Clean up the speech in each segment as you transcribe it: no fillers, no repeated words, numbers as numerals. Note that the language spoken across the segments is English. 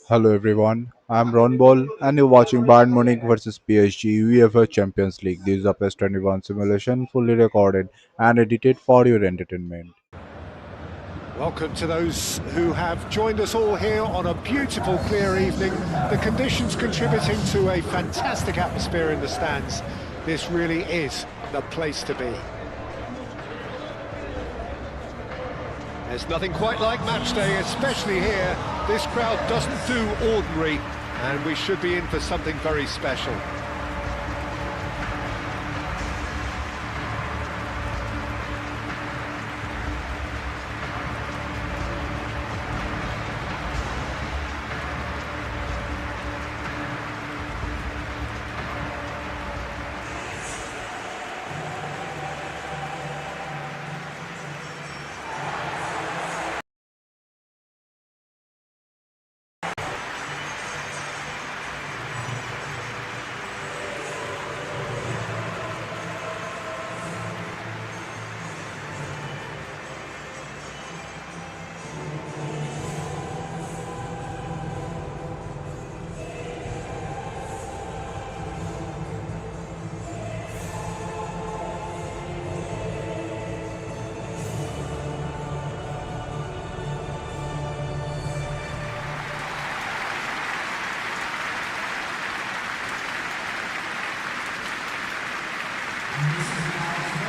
Hello everyone, I'm Ron Ball and you're watching Bayern Munich versus PSG UEFA Champions League. This is a PES 21 simulation fully recorded and edited for your entertainment. Welcome to those who have joined us all here on a beautiful, clear evening. The conditions contributing to a fantastic atmosphere in the stands. This really is the place to be. There's nothing quite like match day, especially here. This crowd doesn't do ordinary, and we should be in for something very special.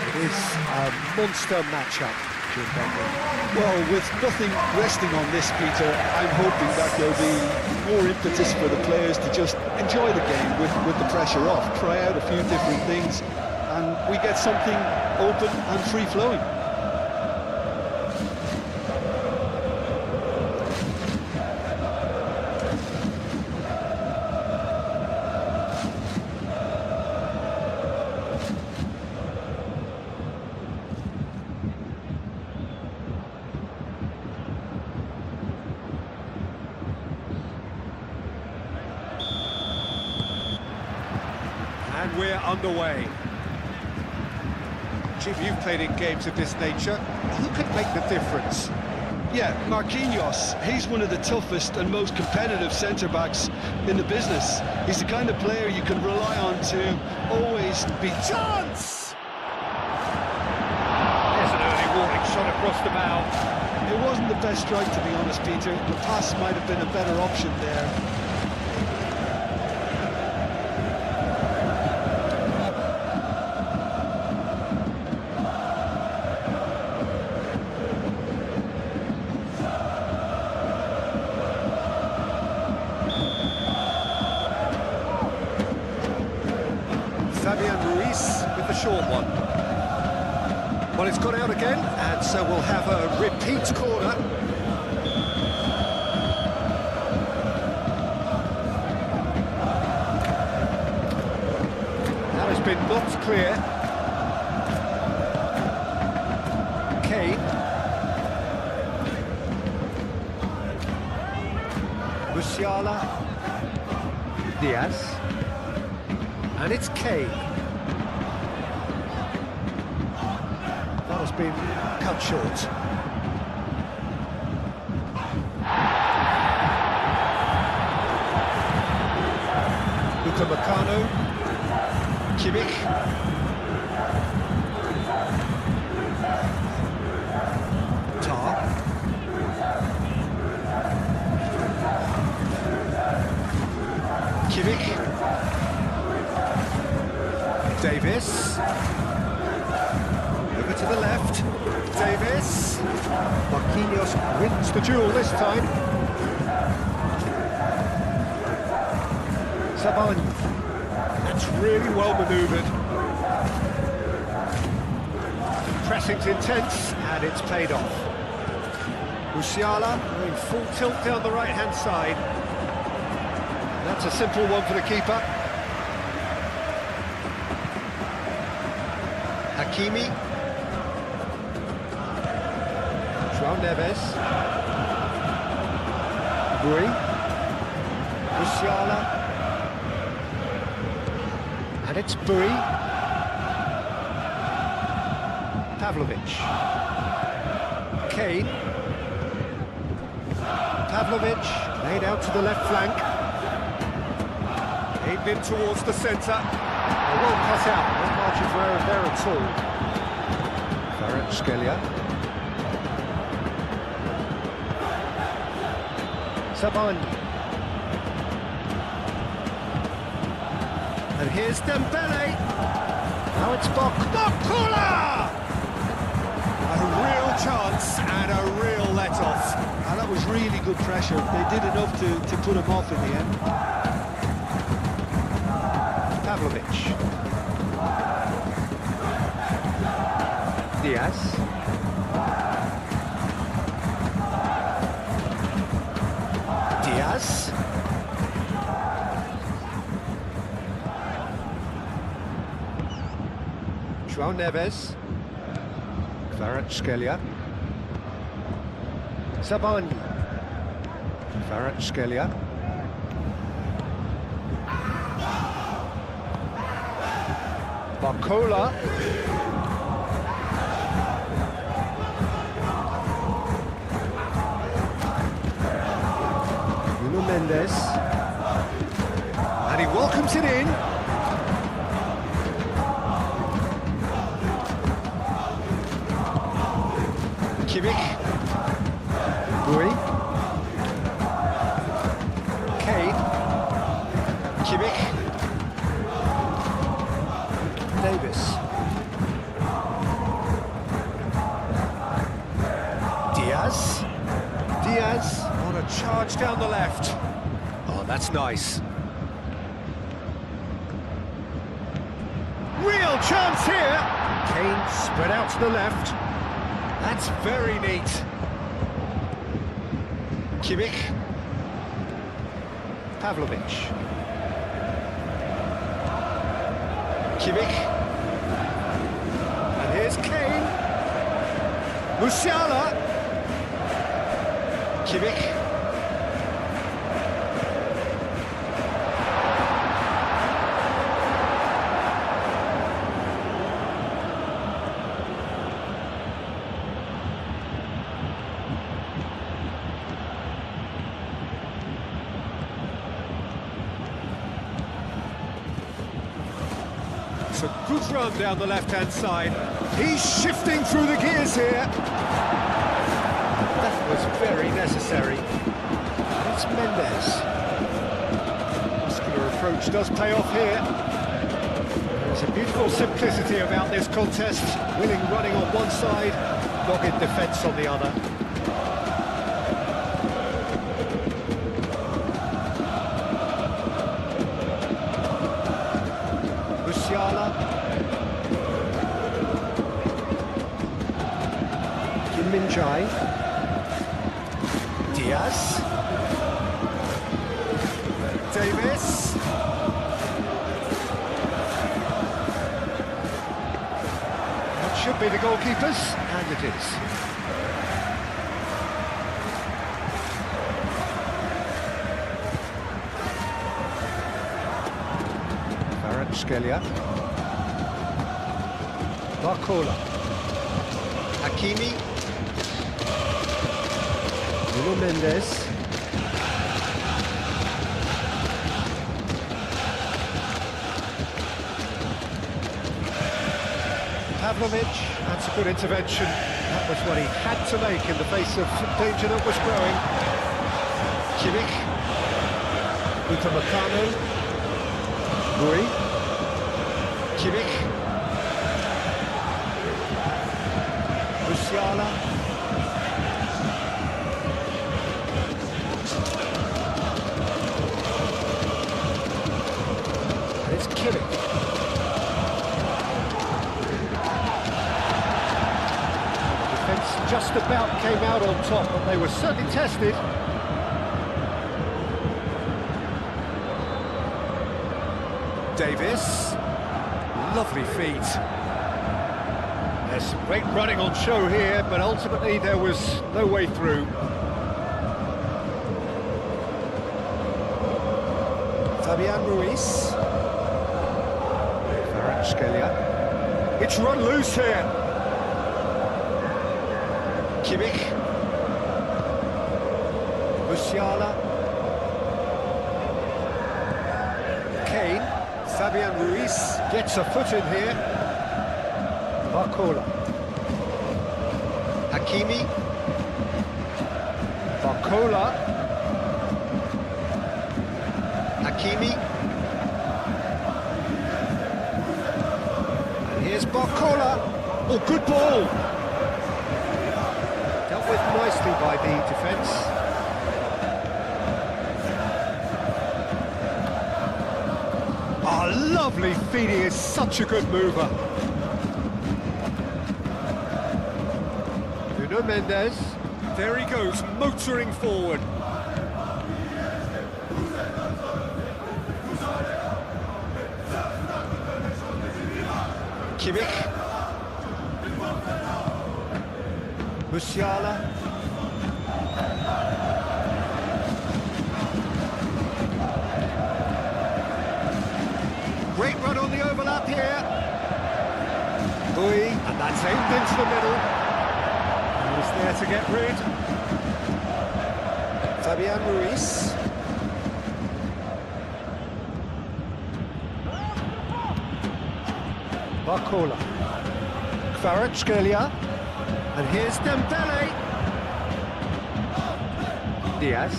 It is a monster matchup, Jim Bentley. Well, with nothing resting on this, Peter, I'm hoping that there'll be more impetus for the players to just enjoy the game with the pressure off, try out a few different things, and we get something open and free-flowing. And we're underway. Jim, you've played in games of this nature. Who could make the difference? Yeah, Marquinhos, he's one of the toughest and most competitive centre-backs in the business. He's the kind of player you can rely on to always be... Chance! There's an early warning shot across the bow. It wasn't the best strike, to be honest, Peter. The pass might have been a better option there. With the short one. Well, it's gone out again, and so we'll have a repeat corner. That has been knocked clear. Kane. Musiala. Diaz. And it's Kane. That has been cut short. Upamecano, Kimmich, Tar, Kimmich, Davis. Over to the left, Davis. Marquinhos wins the duel this time. Sabani. That's really well manoeuvred. Pressing's intense, and it's paid off. Musiala going full tilt down the right-hand side. That's a simple one for the keeper. Hakimi. João Neves. Bui. Musiala. And it's Bui. Pavlovic. Kane. Pavlovic, laid out to the left flank. Aimed in towards the centre. Well cut out, not margins there at all. Kvaratskhelia. Sabani. And here's Dembele. Now it's Bakula! A real chance and a real let-off. And that was really good pressure. They did enough to put him off in the end. Pavlovic. Diaz. Diaz. João Neves. Kvaratskhelia. Sabani. Kvaratskhelia. Bakula. Nuno Mendes. And he welcomes it in. Kimmich. Rui. Kane. Kimmich. Davis. Diaz. Diaz on a charge down the left. Oh, that's nice. Real chance here. Kane spread out to the left. That's very neat. Kimmich. Pavlovic. Kimmich. And here's Kane. Musiala. Kimmich. It's a good run down the left-hand side. He's shifting through the gears here. That was very necessary. It's Mendes. Muscular approach does pay off here. There's a beautiful simplicity about this contest. Willing running on one side, dogged defence on the other. Musiala. Kim Min-jae. Diaz. Davis. That should be the goalkeepers, and it is. Kvaratskhelia. Bakula. Hakimi. Nuno Mendes. Pavlovic, that's a good intervention. That was what he had to make in the face of danger that was growing. Kimmich. Upamecano. Rui. Kimmich. Musiala. And it's Kimmich. Defence just about came out on top, but they were certainly tested. Davis. Lovely feet. There's some great running on show here, but ultimately there was no way through. Fabian Ruiz. Kvaratskhelia. It's run loose here. Kimmich. Musiala. Kane. Fabian Ruiz gets a foot in here. Barcola. Hakimi. Barcola. Hakimi. And here's Barcola. Oh, good ball. Dealt with nicely by the defence. Oh, lovely feed. He is such a good mover. Nuno Mendes. There he goes, motoring forward. Kimmich. Musiala. Great run on the overlap here. Bui, and that's aimed into the middle. He's there to get rid. Fabian Ruiz. Barcola. Kvaratskhelia. And here's Dembele. Diaz.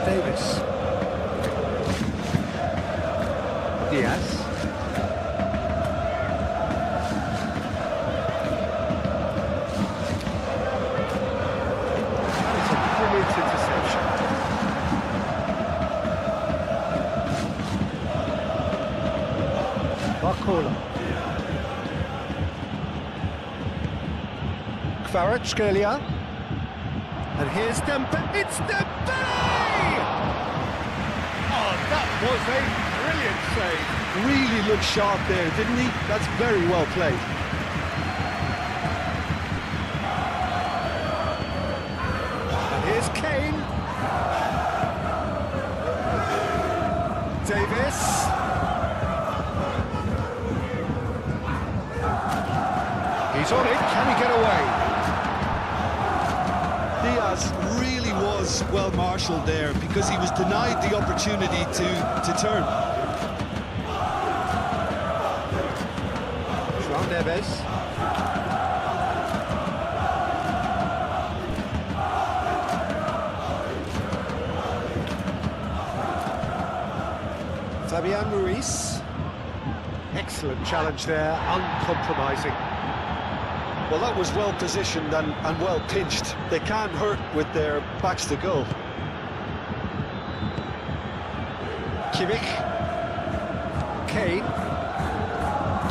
Davis. Diaz. That is a brilliant interception. Barcola. Kvaratskhelia. And here's Dembele. It's Dembele! Oh, that was a brilliant save. Really looked sharp there, didn't he? That's very well played. And here's Kane. Davis. He's on it, can he get away? Diaz really was well marshalled there because he was denied the opportunity to turn. João Neves. Fabian Ruiz. Excellent challenge there, uncompromising. Well, that was well positioned and well pinched. They can't hurt with their backs to goal. Kimmich. Kane.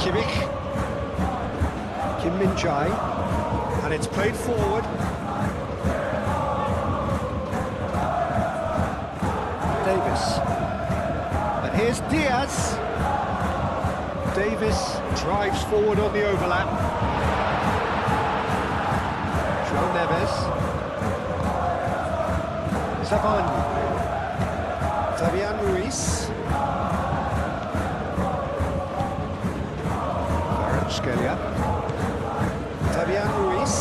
Kimmich. Kim Min-jae. And it's played forward. Davis. And here's Diaz. Davis drives forward on the overlap. João Neves. Savani. Fabian Ruiz. Kvaratskhelia. Fabian Ruiz.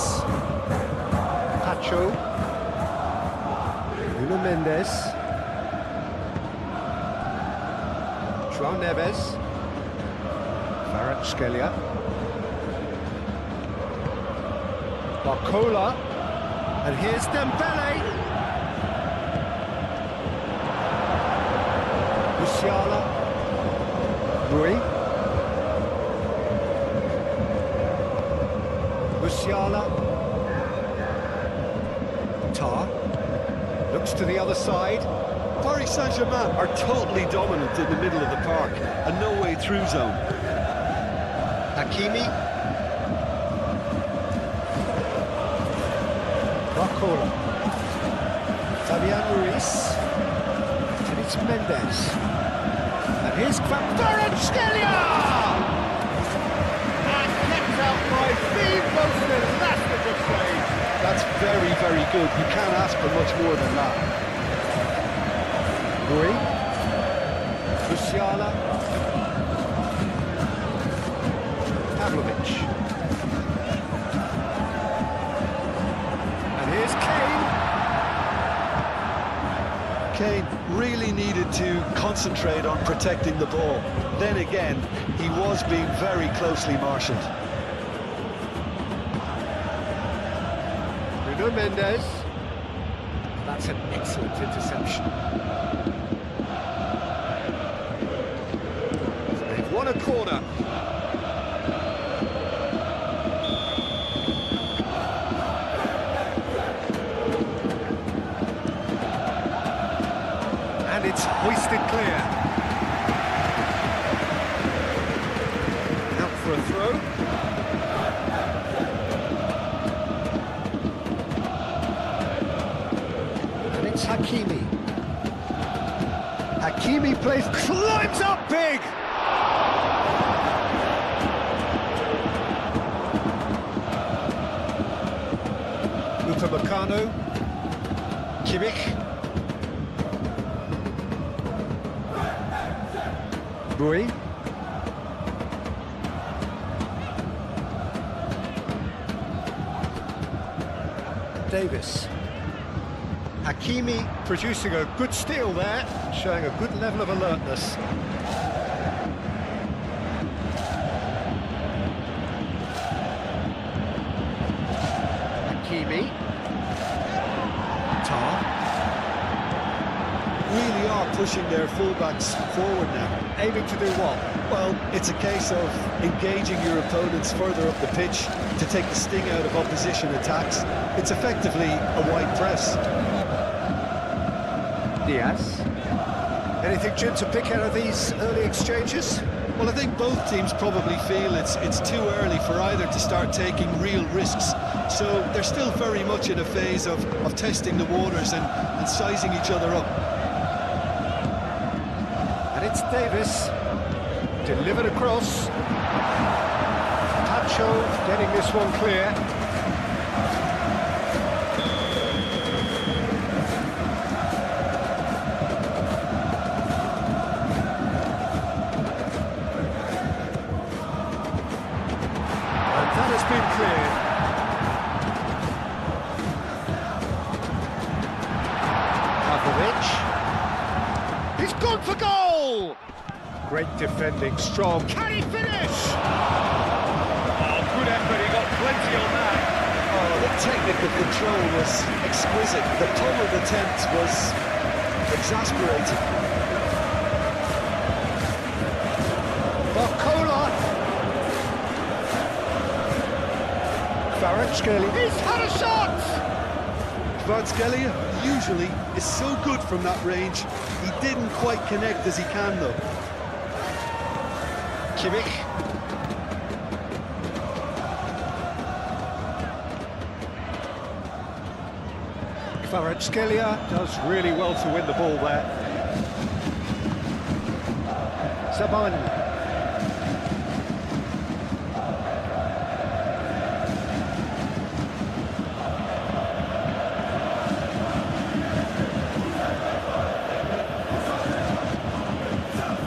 Pacho. Nuno Mendes. João Neves. Kvaratskhelia. Barcola. And here's Dembele. Musiala. Rui. Musiala. Tar. Looks to the other side. Paris Saint Germain are totally dominant in the middle of the park, a no-way through zone. Hakimi. Barcola. Fabian Ruiz. And it's Mendes. And here's Kvaratskhelia! And kept out by the most elastic of saves. That's very, very good. You can't ask for much more than that. Rui. Musiala. Pavlovic. Kane really needed to concentrate on protecting the ball. Then again, he was being very closely marshalled. Nuno Mendes. That's an excellent interception. They've won a corner. And it's hoisted clear. Out for a throw. And it's Hakimi. Hakimi plays, climbs up big! Upamecano. Kimmich. Rui. Davis. Hakimi producing a good steal there, showing a good level of alertness. Hakimi. Tar. Really are pushing their fullbacks forward now. Aiming to do what? Well, it's a case of engaging your opponents further up the pitch to take the sting out of opposition attacks. It's effectively a wide press. Diaz. Anything, Jim, to pick out of these early exchanges? Well, I think both teams probably feel it's too early for either to start taking real risks. So they're still very much in a phase of testing the waters and sizing each other up. And it's Davis. Delivered across. Tacho getting this one clear. And that has been cleared. Pavlovic. He's gone for goal! Great defending, strong. Can he finish? Oh, good effort, he got plenty on that. Oh, the technical control was exquisite. The pummeled attempt was exasperating. Barcola. Kvaratskhelia. He's had a shot! Kvaratskhelia usually is so good from that range. He didn't quite connect as he can though. Kimmich. Kvaratskhelia does really well to win the ball there. Saban.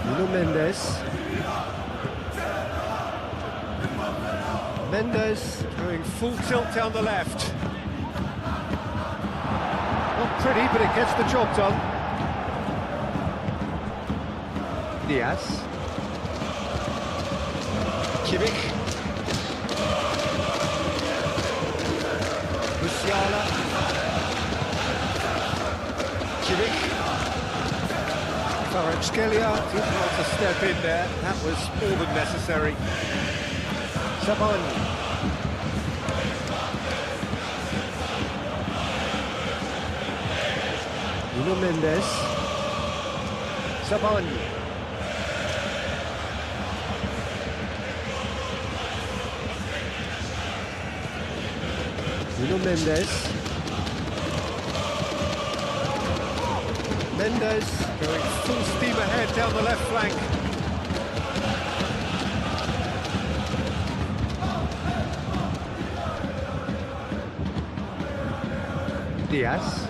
Nuno Mendes. Mendes going full tilt down the left. Not pretty, but it gets the job done. Diaz. Kimmich. Musiala. Kimmich. Kvaratskhelia did want to step in there. That was more than necessary. Saban. Nuno Mendes. Saban. Nuno Mendes. Mendes going full steam ahead down the left flank. Diaz.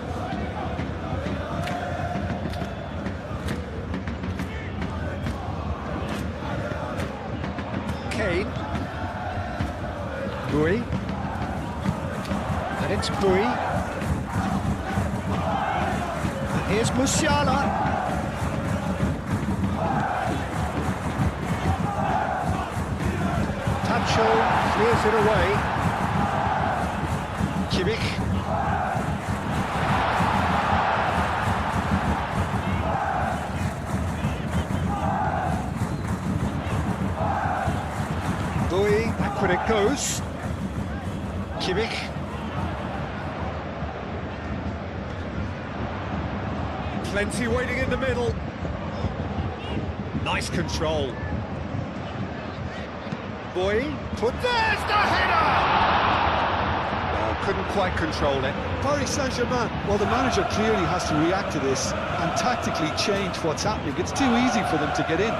Kane. Rui. And it's Rui. And here's Here's Musiala. Tacho clears it away. Kimmich. Bowie, back when it goes. Kimmich. Plenty waiting in the middle. Nice control. Bowie, there's the header! Oh, couldn't quite control it. Paris Saint Germain, well, the manager clearly has to react to this and tactically change what's happening. It's too easy for them to get in.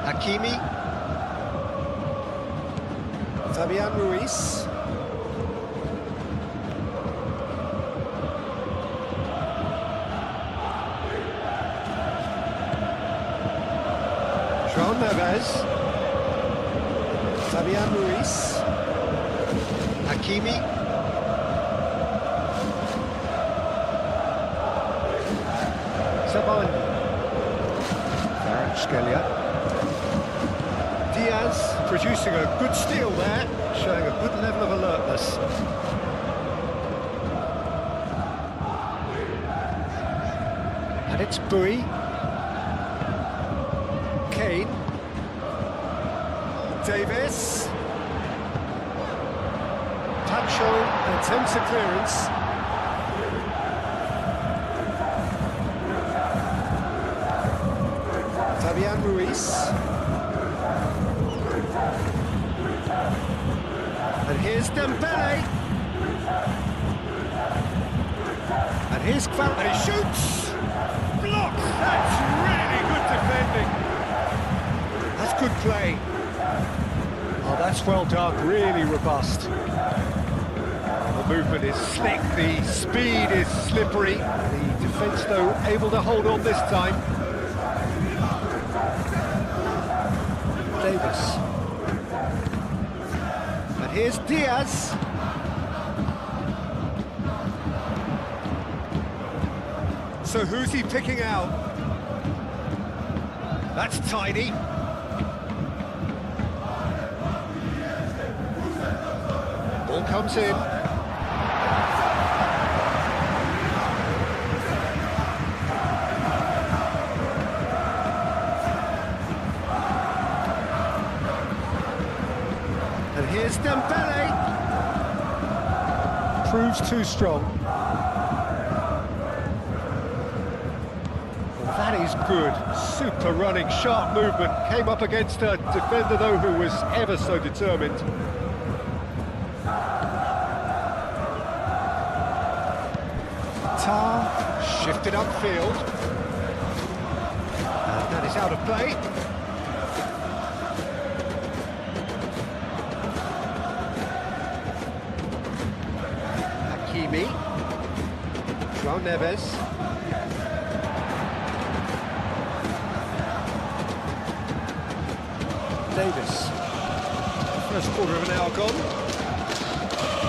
Hakimi, Fabian Ruiz, João Neves, Fabian Ruiz, Hakimi, Sabine, Kvaratskhelia. Diaz producing a good steal there, showing a good level of alertness. And it's Bowie. Kane. Davis. Tacho attempts a clearance. Fabian Ruiz. And here's Dembele. And here's Kvaratskhelia. And he shoots. Blocks. That's really good defending. That's good play. Oh, that's well done. Really robust. The movement is slick. The speed is slippery. The defence, though, able to hold on this time. Davis. Here's Diaz. So who's he picking out? That's tiny. Ball comes in. And here's Dembele. Proves too strong. Well, that is good. Super running, sharp movement. Came up against a defender, though, who was ever so determined. Tar shifted upfield. And that is out of play. Hakimi. João Neves. Davis. First quarter of an hour gone.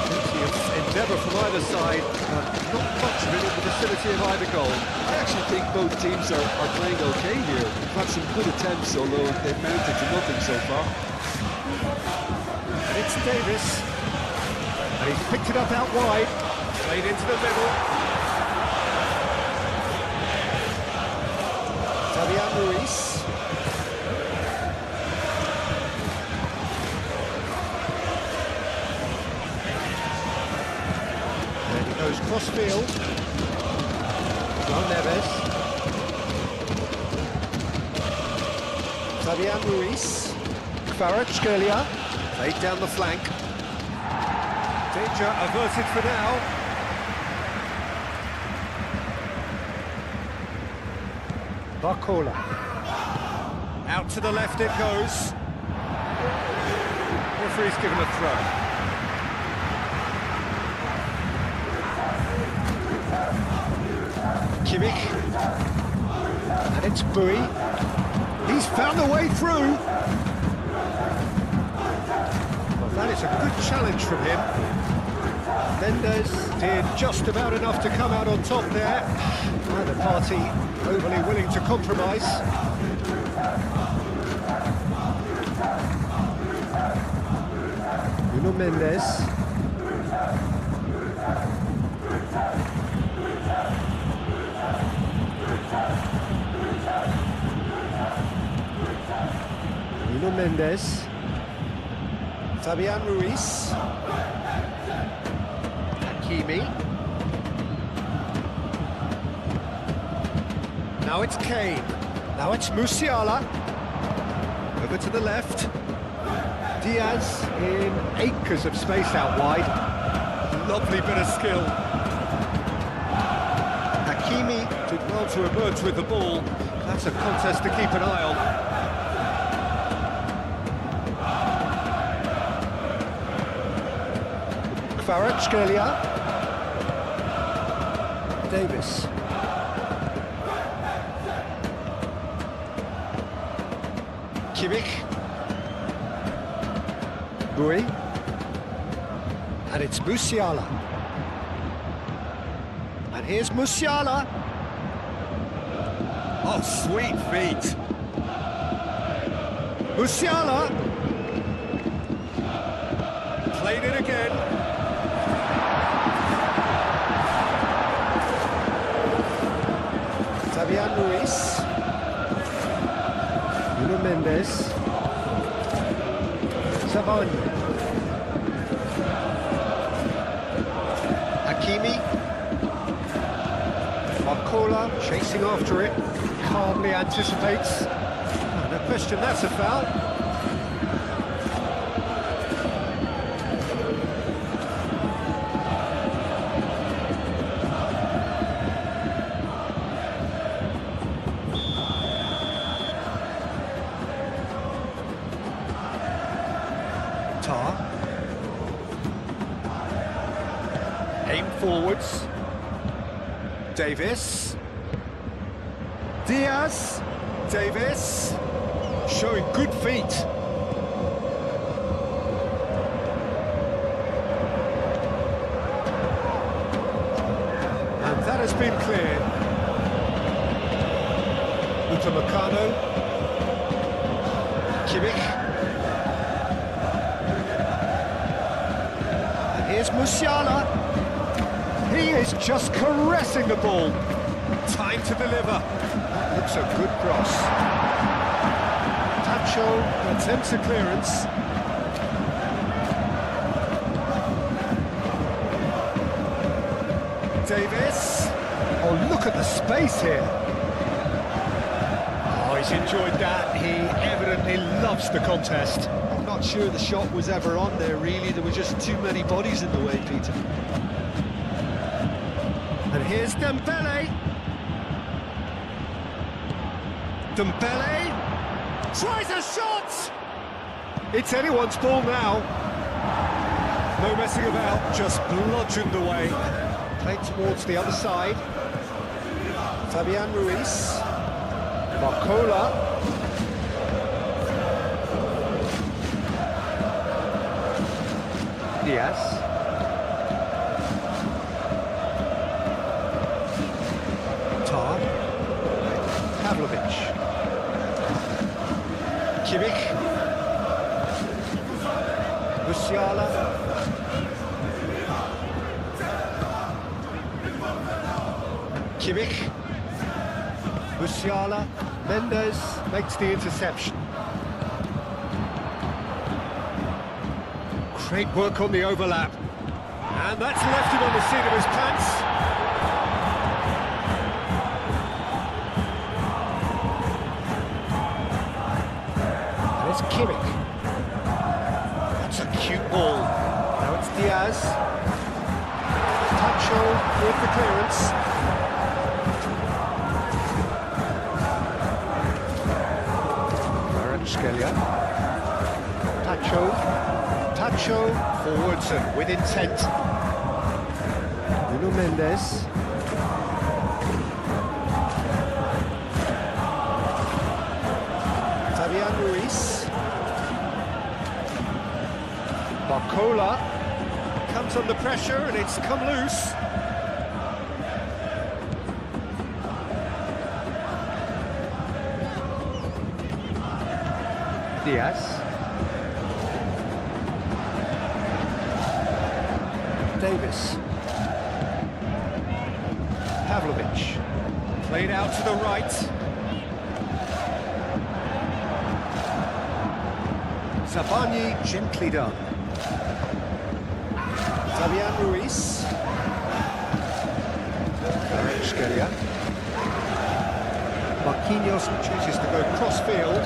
Plenty of endeavour from either side, but not much of it in the vicinity of either goal. I actually think both teams are playing okay here. They've had some good attempts, although they've mounted to nothing so far. And it's Davis. And he's picked it up out wide. Played into the middle. Fabian Ruiz. And he goes cross-field. João Neves. Fabian Ruiz. Kvaratskhelia. Played down the flank. Danger averted for now. Barcola. Out to the left it goes. Referee's given a throw. And it's Bui. He's found a way through. Well, that is a good challenge from him. Mendes did just about enough to come out on top there. Neither party overly willing to compromise. Nuno Mendes. Nuno Mendes. Fabian Ruiz. Hakimi. Now it's Kane. Now it's Musiala. Over to the left. Diaz in acres of space out wide. Lovely bit of skill. Hakimi did well to emerge with the ball. That's a contest to keep an eye on. Kvaratskhelia. Davis. Kimmich. Bui. And it's Musiala. And here's Musiala. Oh, sweet feet. Musiala. Played it again. Fabian Ruiz. Nuno Mendes. Savani. Hakimi. Marcola chasing after it. Calmly anticipates. No question that's a foul. Aim forwards. Davis. Diaz. Davis. Showing good feet. And that has been cleared. Upamecano. Kimmich. And here's Musiala. He is just caressing the ball. Time to deliver. That looks a good cross. Tacho attempts a clearance. Davis. Oh, look at the space here. Oh, he's enjoyed that. He evidently loves the contest. I'm not sure the shot was ever on there, really. There were just too many bodies in the way, Peter. And here's Dembele. Dembele tries a shot! It's anyone's ball now. No messing about, just bludgeoned away. Played towards the other side. Fabian Ruiz. Marcola. Diaz. Pavlovic. Kimmich. Musiala. Kimmich. Musiala. Mendes makes the interception. Great work on the overlap. And that's left him on the seat of his pants. It's Kimmich. That's a cute ball. Now it's Diaz. Tacho with the clearance. Kvaratskhelia. Tacho forwards and with intent. Nuno Mendes. Ruiz. Barcola comes under pressure and it's come loose. Diaz. Davis. Pavlovic. Played out to the right. Zabani gently done. Fabian Ruiz. Kvaratskhelia. Marquinhos chooses to go cross-field.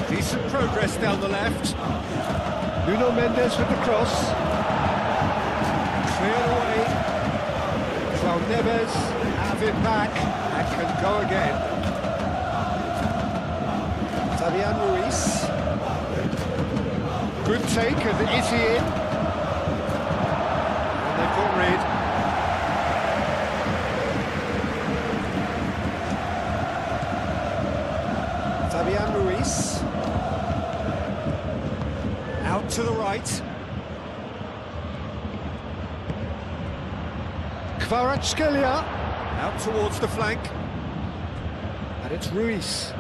Decent progress down the left. Nuno Mendes with the cross. Cleared away. João Neves have it back and can go again. Fabian Ruiz. Good take of Itier. And they've got rid. Fabian Ruiz. Out to the right. Kvaratskhelia. Out towards the flank. And it's Ruiz.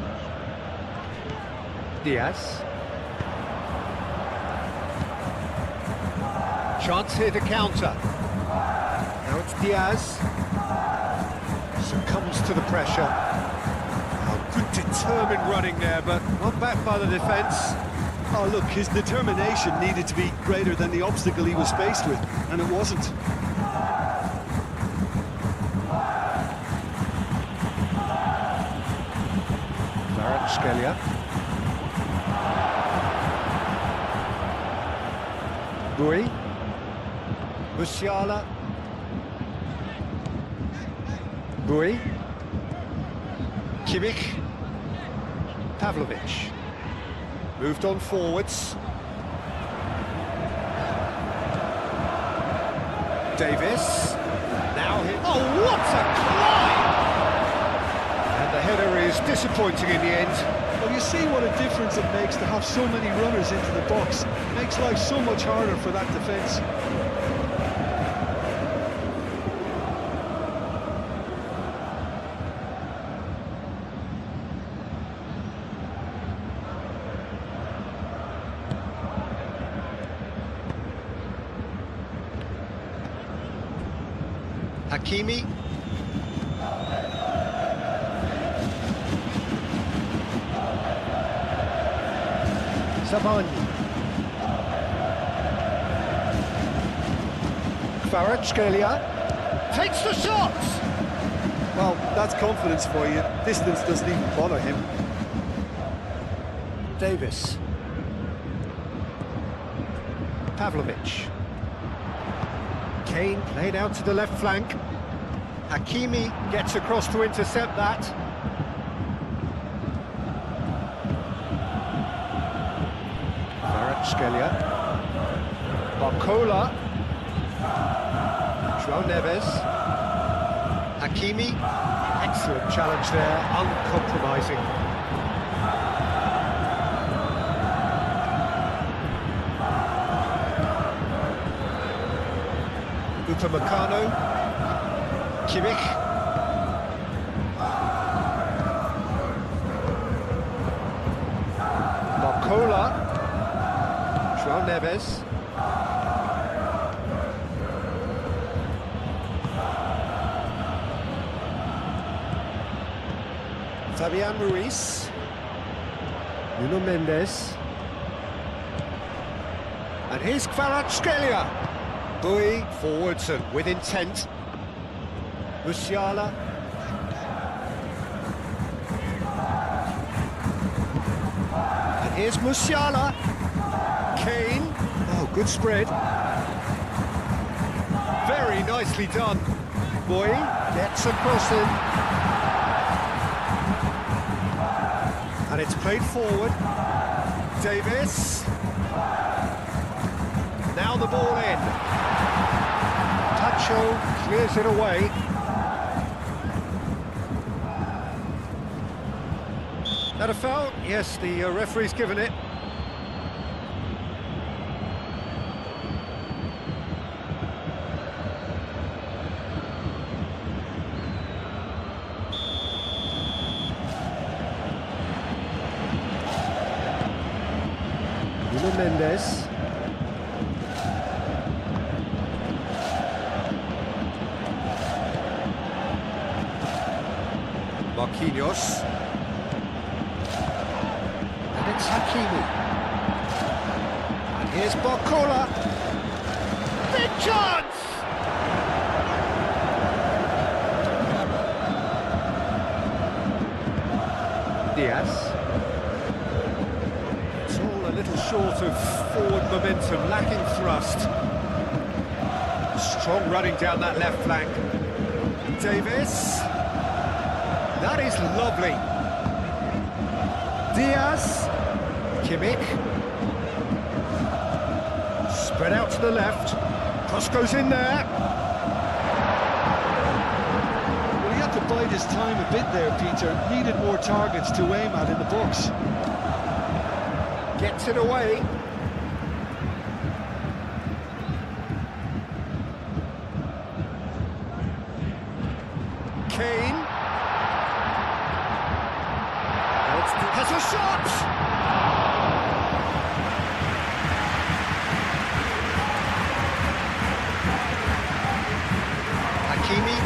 Diaz. Chance here to counter. Now it's Diaz. Succumbs to the pressure. Oh, good determined running there, but not back by the defence. Oh, look, his determination needed to be greater than the obstacle he was faced with, and it wasn't. Kvaratskhelia. Bui. Musiala. Bui. Kimmich. Pavlovic. Moved on forwards. Davis. Now hit. Oh, what a climb! And the header is disappointing in the end. Well, you see what a difference it makes to have so many runners into the box. It makes life so much harder for that defence. Hakimi. Zabani. Kvaratskhelia takes the shot. Well, that's confidence for you. Distance doesn't even bother him. Davis. Pavlovic. Kane played out to the left flank. Hakimi gets across to intercept that. Kvaratskhelia. Barcola. João Neves. Hakimi. Excellent challenge there, uncompromising. Upamecano. Kimmich. Barcola. João Neves. Fabian Ruiz. Nuno Mendes. And here's Kvaratskhelia. Bui forwards and with intent. Musiala. And here's Musiala. Kane. Oh, good spread. Very nicely done. Bui gets across him. And it's played forward. Davis. Now the ball in. Tacho clears it away. That a foul? Yes, the referee's given it. Mendes. Marquinhos. And it's Hakimi. And here's Barcola. Big chance! Diaz. A little short of forward momentum, lacking thrust. Strong running down that left flank. Davis. That is lovely. Diaz. Kimmich. Spread out to the left. Cross goes in there. Well, he had to bide his time a bit there, Peter. Needed more targets to aim at in the box. Gets it away. Kane. Has a shot! Hakimi.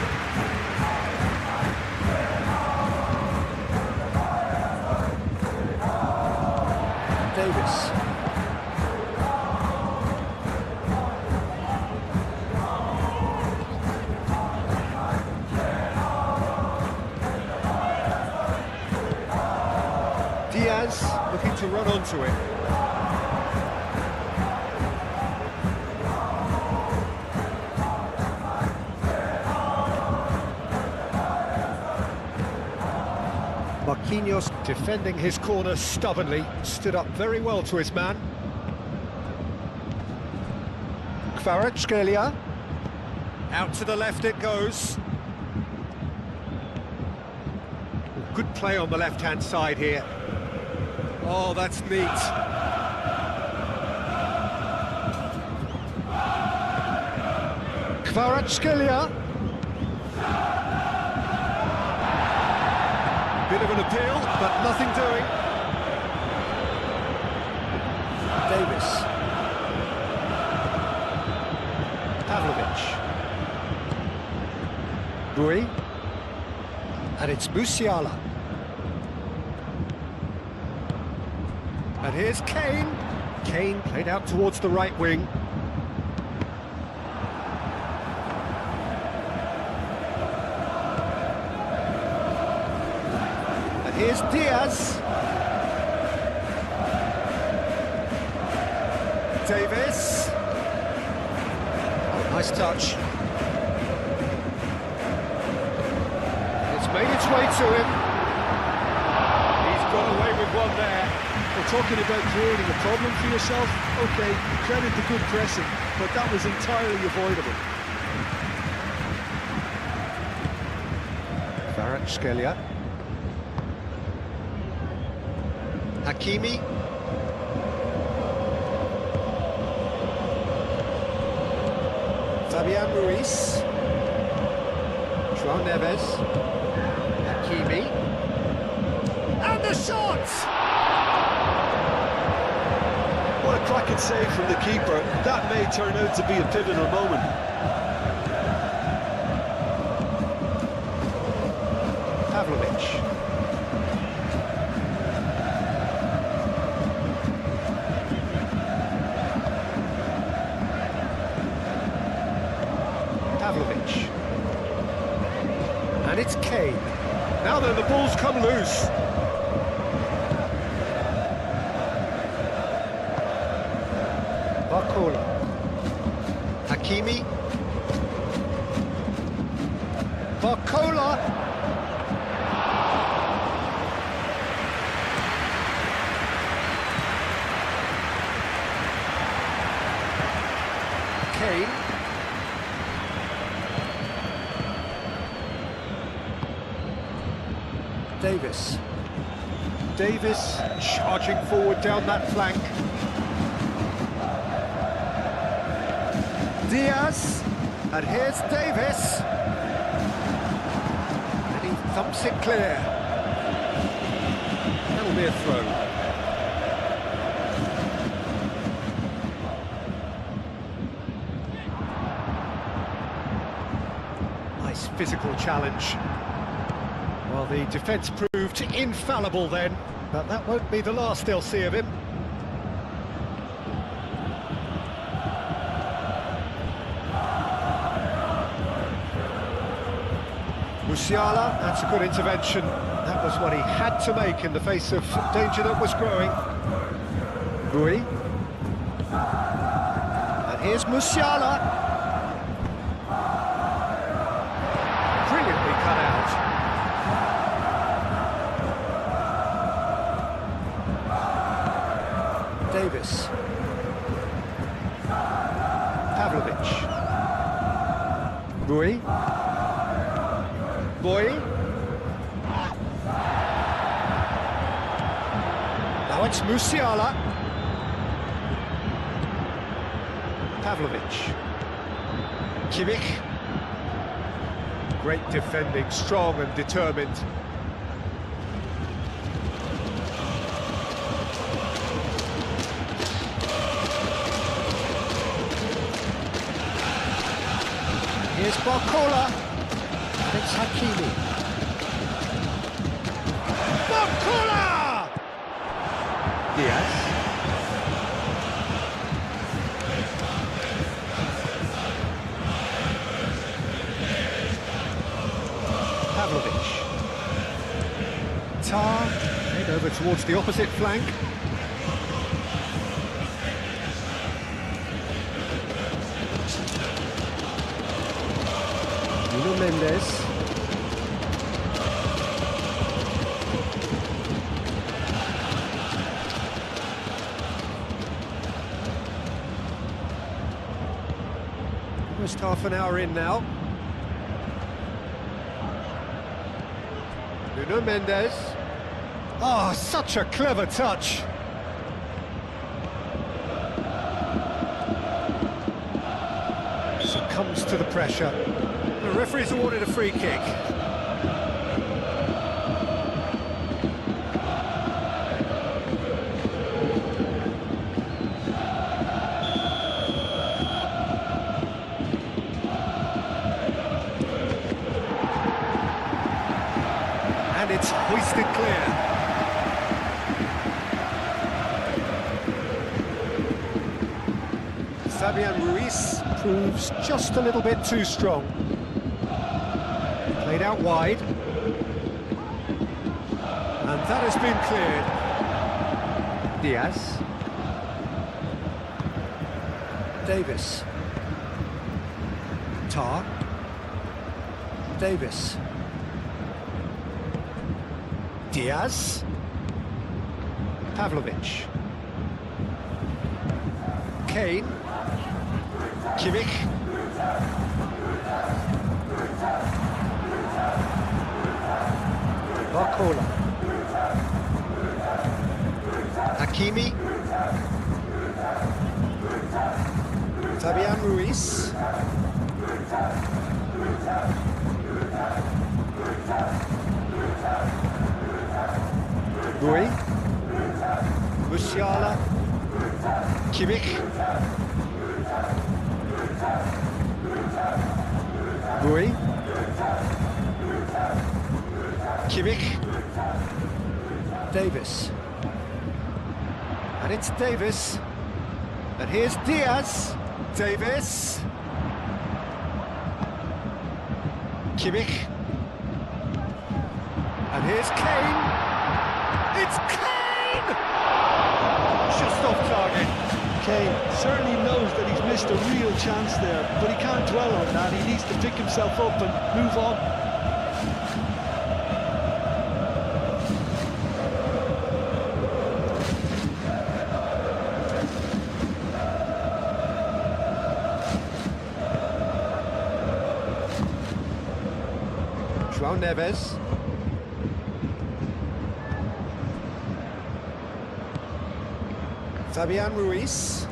Davis. Diaz looking to run onto it. Marquinhos defending his corner stubbornly, stood up very well to his man. Kvaratskhelia. Out to the left it goes. Good play on the left-hand side here. Oh, that's neat. Kvaratskhelia. Bit of an appeal, but nothing doing. Davis. Pavlovic. Bui. And it's Musiala. And here's Kane. Kane played out towards the right wing. Here's Diaz. Davis. Oh, nice touch. It's made its way to him. He's got away with one there. We're talking about creating a problem for yourself. Okay, credit the good pressing, but that was entirely avoidable. Kvaratskhelia. Hakimi. Fabian Ruiz. João Neves. Hakimi. And the shot! What a cracking save from the keeper. That may turn out to be a pivotal moment. Pavlovic. Pavlovic. And it's Kane. Now then, the ball's come loose. Barcola. Hakimi. Barcola. Kane. Davis. Davis charging forward down that flank. Diaz, and here's Davis. And he thumps it clear. That'll be a throw. Nice physical challenge. Well, the defence proved infallible then, but that won't be the last they'll see of him. Musiala, that's a good intervention. That was what he had to make in the face of danger that was growing. Rui. And here's Musiala. Brilliantly cut out. Davis. Pavlovic. Rui. Boy. Now it's Musiala. Pavlovic. Kimmich. Great defending, strong and determined. Here's Barcola. It's Hakimi. Barcola! Diaz. Pavlovic. Tar, head over towards the opposite flank. Nuno Mendes. Almost half an hour in now. Nuno Mendes. Oh, such a clever touch. Succumbs to the pressure. The referee's awarded a free kick. And it's hoisted clear. Fabian Ruiz proves just a little bit too strong. Played out wide. And that has been cleared. Diaz. Davis. Tar. Davis. Diaz. Pavlovic. Kane. Kimmich. Barcola. Hakimi. Fabian Ruiz. Rui. Musiala. Kimmich. Rui. Kimmich. Davis. And it's Davis. And here's Diaz. Davis. Kimmich. And here's Kane. It's Kane! Just off target. Kane certainly knows that he's missed a real chance there, but he can't dwell on that. He needs to pick himself up and move on. João Neves. Fabian Ruiz.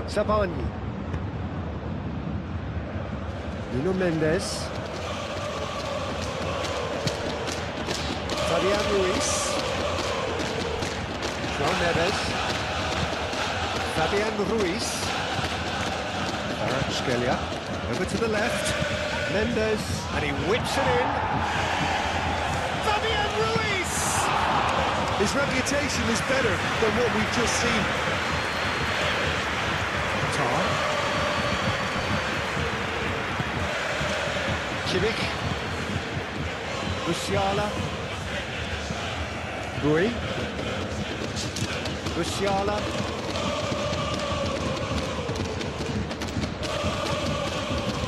Sabani. Nuno Mendes. Fabian Ruiz. João Neves. Fabian Ruiz. Skelia. Over to the left. Mendes. And he whips it in. Fabian Ruiz! His reputation is better than what we've just seen. Tar. Kimmich. Musiala. Rui. Musiala.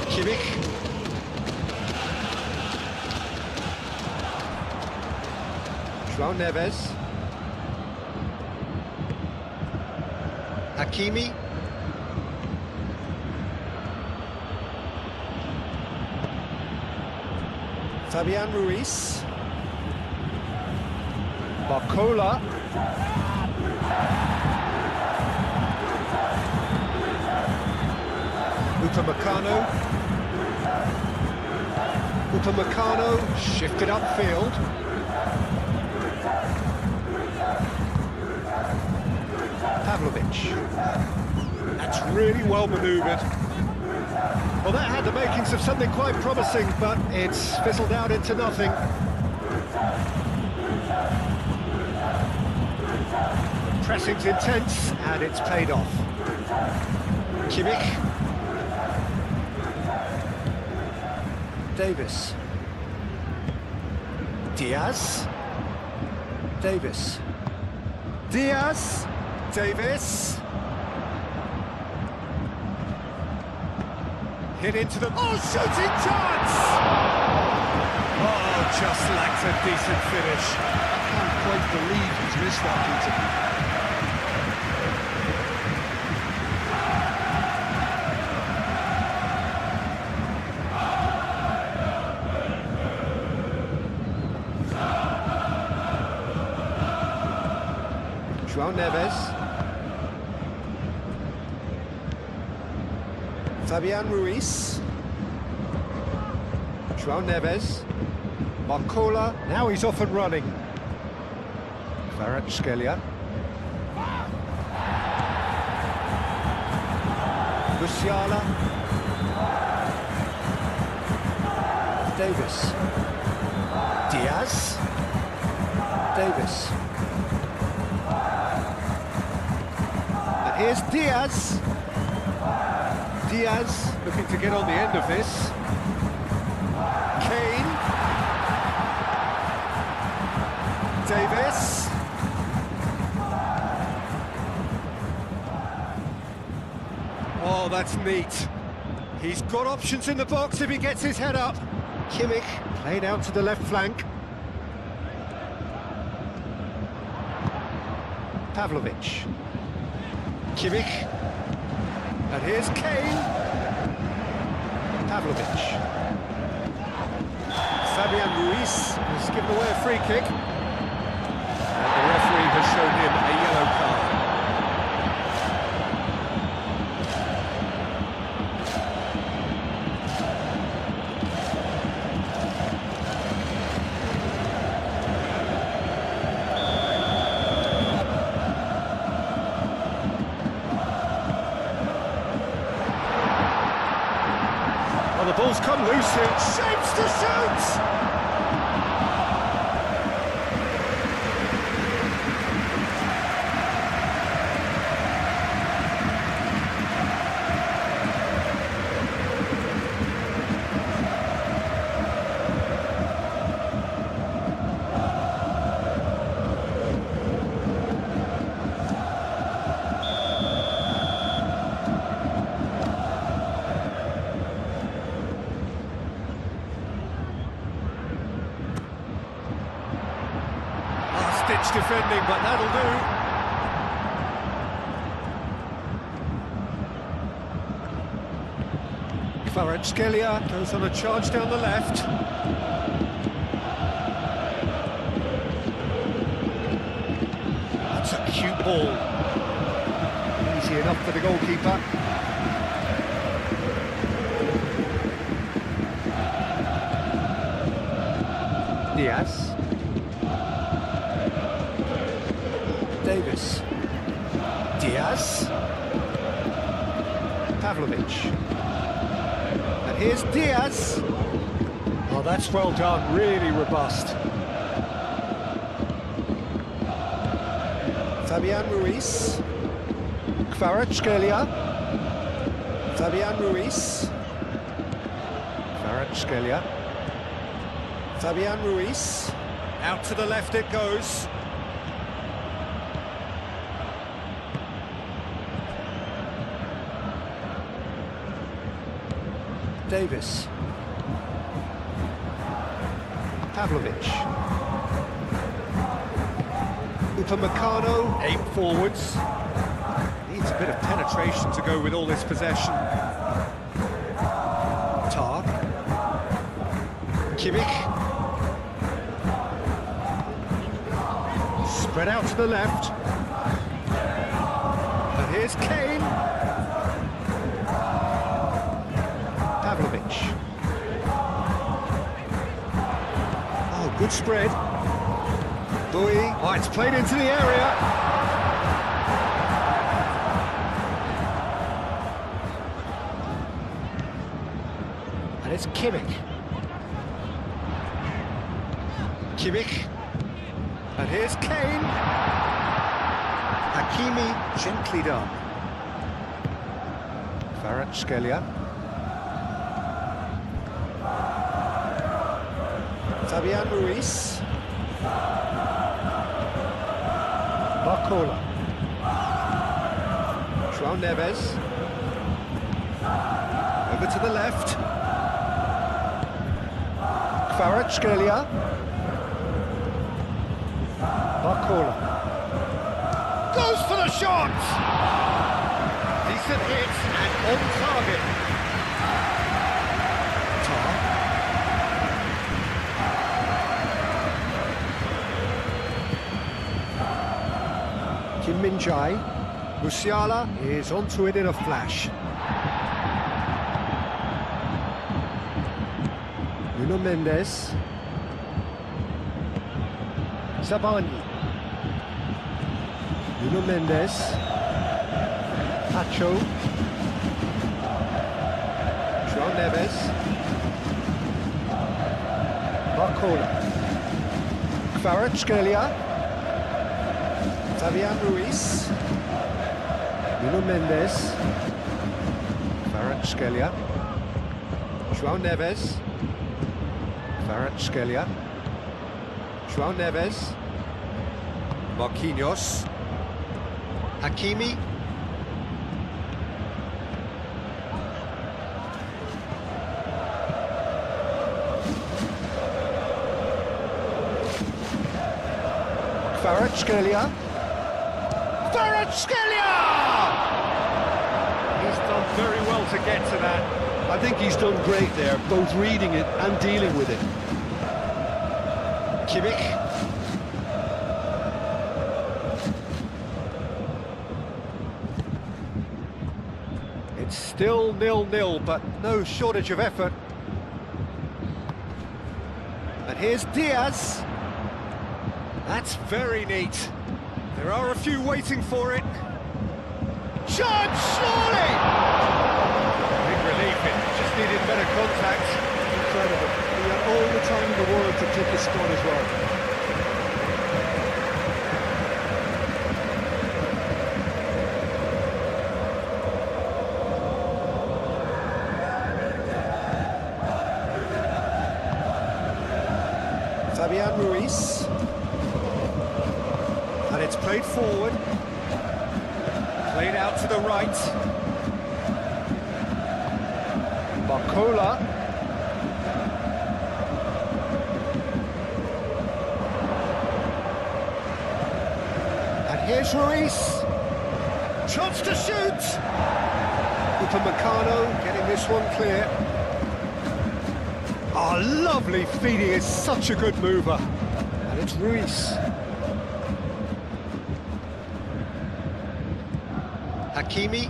Kimmich. João Neves. Hakimi. Fabian Ruiz. Barcola. Upamecano. Upamecano shifted upfield. Pavlovic. That's really well manoeuvred. Well, that had the makings of something quite promising, but it's fizzled out into nothing. Pressing's intense, and it's paid off. Kimmich. Davis. Diaz. Davis. Diaz. Davis. Hit into the... Oh, shooting chance! Oh, just lacked a decent finish. I can't quite believe he's missed that, Peter. João Neves. Fabian Ruiz. João Neves. Barcola. Now he's off and running. Skelia. Musiala. Davis. Diaz. Davis. And here's Diaz. Diaz looking to get on the end of this. Kane. Davis. Oh, that's neat. He's got options in the box if he gets his head up. Kimmich played out to the left flank. Pavlovic. Kimmich. And here's Kane. Pavlovic. Fabian Ruiz has given away a free kick. And the referee has shown him a yellow card. Well, the ball's come loose here. Shapes to shoot! Stitch defending, but that'll do. Skelia goes on a charge down the left. That's a cute ball. Easy enough for the goalkeeper. Diaz. Davis. Diaz. Pavlovic. And here's Diaz. Oh, that's well done, really robust. Fabian Ruiz. Kvaratskhelia. Fabian Ruiz. Kvaratskhelia. Fabian Ruiz. Out to the left it goes. Davis. Pavlovic. Upamecano, aim forwards. Needs a bit of penetration to go with all this possession. Tar. Kimmich. Spread out to the left. And here's Kane. Pavlovic. Oh, good spread. Bowie. Oh, it's played into the area. And it's Kimmich. Kimmich. And here's Kane. Hakimi, gently done. Kvaratskhelia. Fabian Ruiz. Barcola. João Neves. Over to the left. Kvaratskhelia. Barcola. Goes for the shot! Decent hit and on target. Tar. Kim Min-jae. Musiala is onto it in a flash. Nuno Mendes. Zabani. Nuno Mendes. Pacho. João Neves. Barcola. Kvaratskhelia. Fabian Ruiz. Nuno Mendes. Kvaratskhelia. João Neves. Kvaratskhelia. João Neves. Marquinhos. Hakimi. Kvaratskhelia. Kvaratskhelia! He's done very well to get to that. I think he's done great there, both reading it and dealing with it. Kimmich. It's still 0-0, but no shortage of effort. And here's Diaz. That's very neat. There are a few waiting for it. Chance, surely! Big relief, it just needed better contact. Incredible. He had all the time in the world to pick his spot as well. Fabian Ruiz. And it's played forward. Played out to the right. Barcola. And here's Ruiz. Chance to shoot. Upamecano getting this one clear. Oh, lovely feeding, is such a good mover. And it's Ruiz. Hakimi.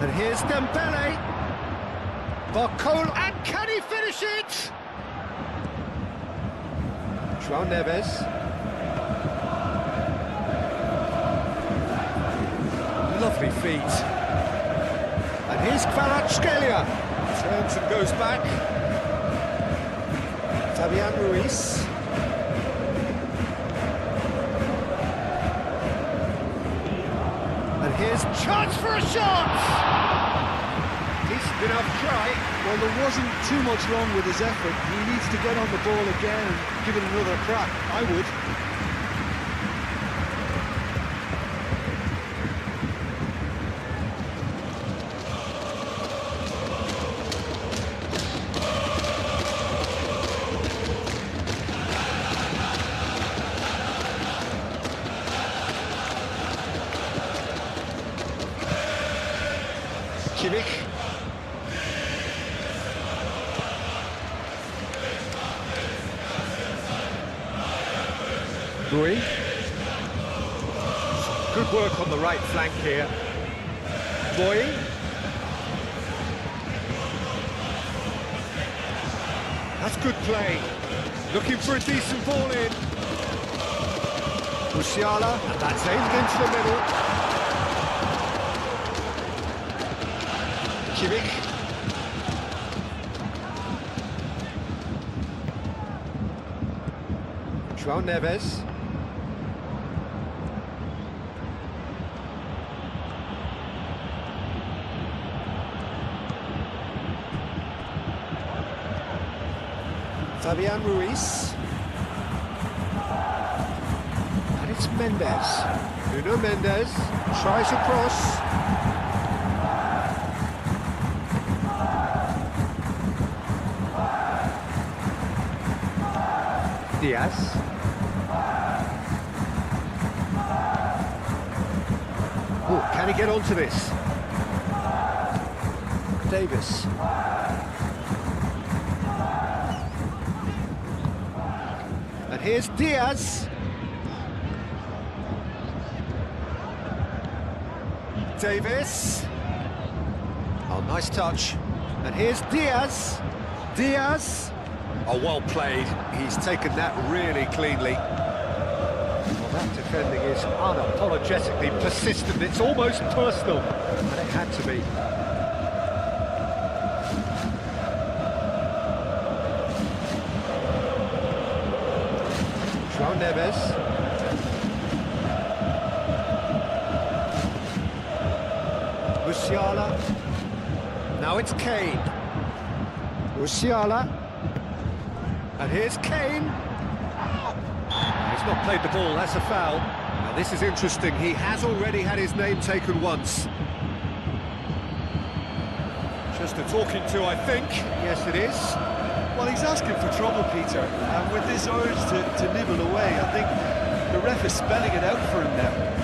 And here's Dembele. Barcola, and can he finish it? João Neves. Lovely feet. And here's Kvaratskhelia. Turns and goes back. Fabian Ruiz. And here's chance for a shot! Decent enough try. Well, there wasn't too much wrong with his effort. He needs to get on the ball again and give it another crack. I would. Kimmich. Rui. Good work on the right flank here. Boy. That's good play. Looking for a decent ball in. Musiala, and that's aimed into the middle. Kimmich. João Neves. Fabian Ruiz. And it's Mendes. Nuno Mendes tries a cross. Diaz. Oh, can he get onto this? Davis. And here's Diaz. Davis. Oh, nice touch. And here's Diaz. Diaz. Oh, well played. He's taken that really cleanly. Well, that defending is unapologetically persistent. It's almost personal. And it had to be. João Neves. Musiala. Now it's Kane. Musiala. And here's Kane. He's not played the ball, that's a foul. Now this is interesting, he has already had his name taken once. Just a talking to, I think. Yes, it is. Well, he's asking for trouble, Peter. And with this urge to nibble away, I think the ref is spelling it out for him now.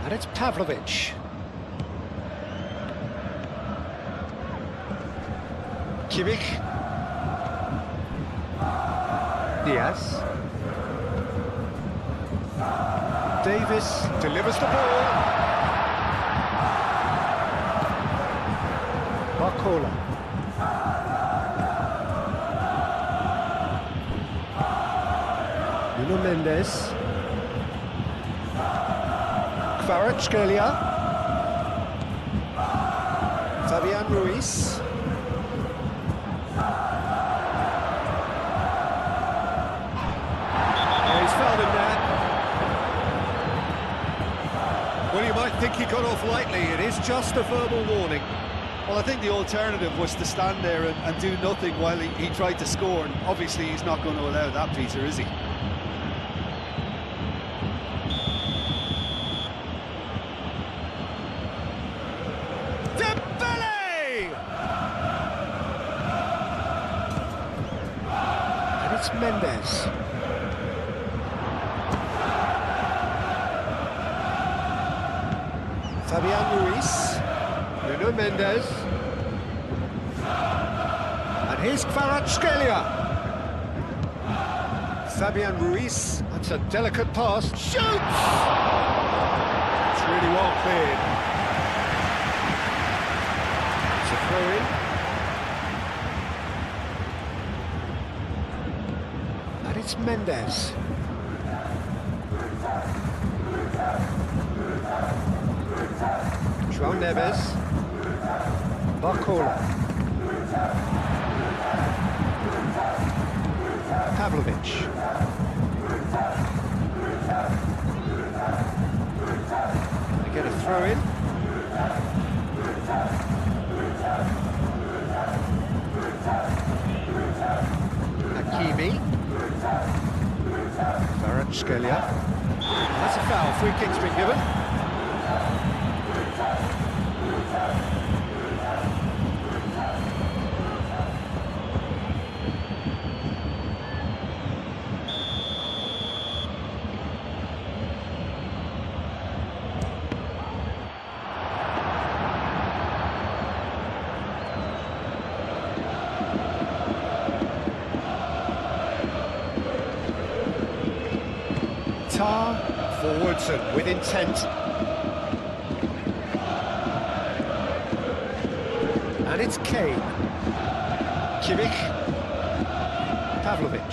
And it's Pavlovic. Kimmich. Diaz. Davis delivers the ball. Barcola. Nuno Mendes. Kvaratskhelia. Fabian Ruiz. He's fouled him there. Well, you might think he got off lightly. It is just a verbal warning. Well, I think the alternative was to stand there and do nothing while he tried to score. And obviously, he's not going to allow that, Peter, is he? it's Mendes. Fabian Ruiz. Nuno Mendes. And here's Kvaratskhelia. Fabian Ruiz. That's a delicate pass. Shoots! It's really well cleared. It's a throw-in. And it's Mendes. João Neves. Barcola. Pavlovic. They get a throw-in. Hakimi. Kvaratskhelia. That's a foul. Free kick's been given. Forwards and with intent. And it's Kane. Kimmich. Pavlovic.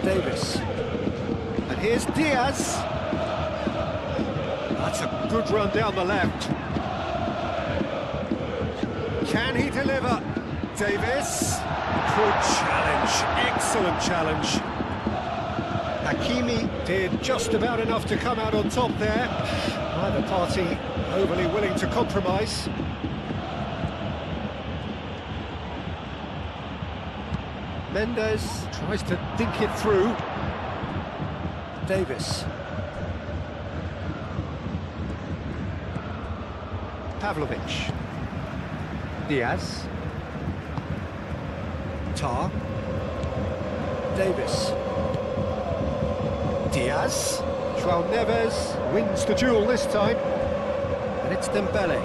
Davis. And here's Diaz. That's a good run down the left. Can he deliver? Davis. Good challenge. Excellent challenge. Hakimi did just about enough to come out on top there. Neither party overly willing to compromise. Mendes tries to dink it through. Davis. Pavlovic. Diaz. Tar. Davis. Diaz. João Neves wins the duel this time. And it's Dembele.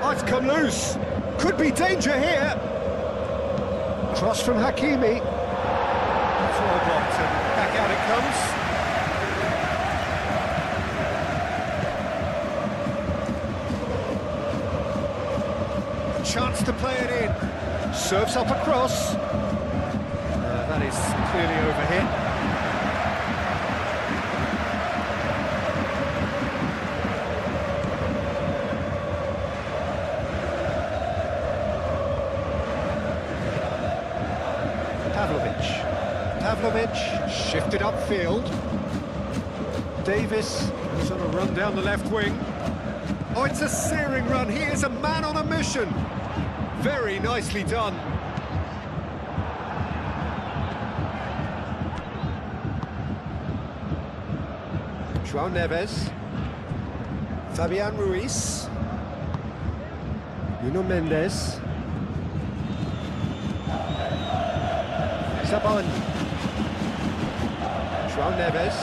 Oh, it's come loose. Could be danger here. Cross from Hakimi. That's well blocked and back out it comes. A chance to play it in. Serves up a cross. That is clearly overhit. Pavlovic shifted upfield. Davis goes on a run down the left wing. Oh, it's a searing run. He is a man on a mission. Very nicely done. João Neves. Fabian Ruiz. Nuno Mendes. Zabani. João Neves.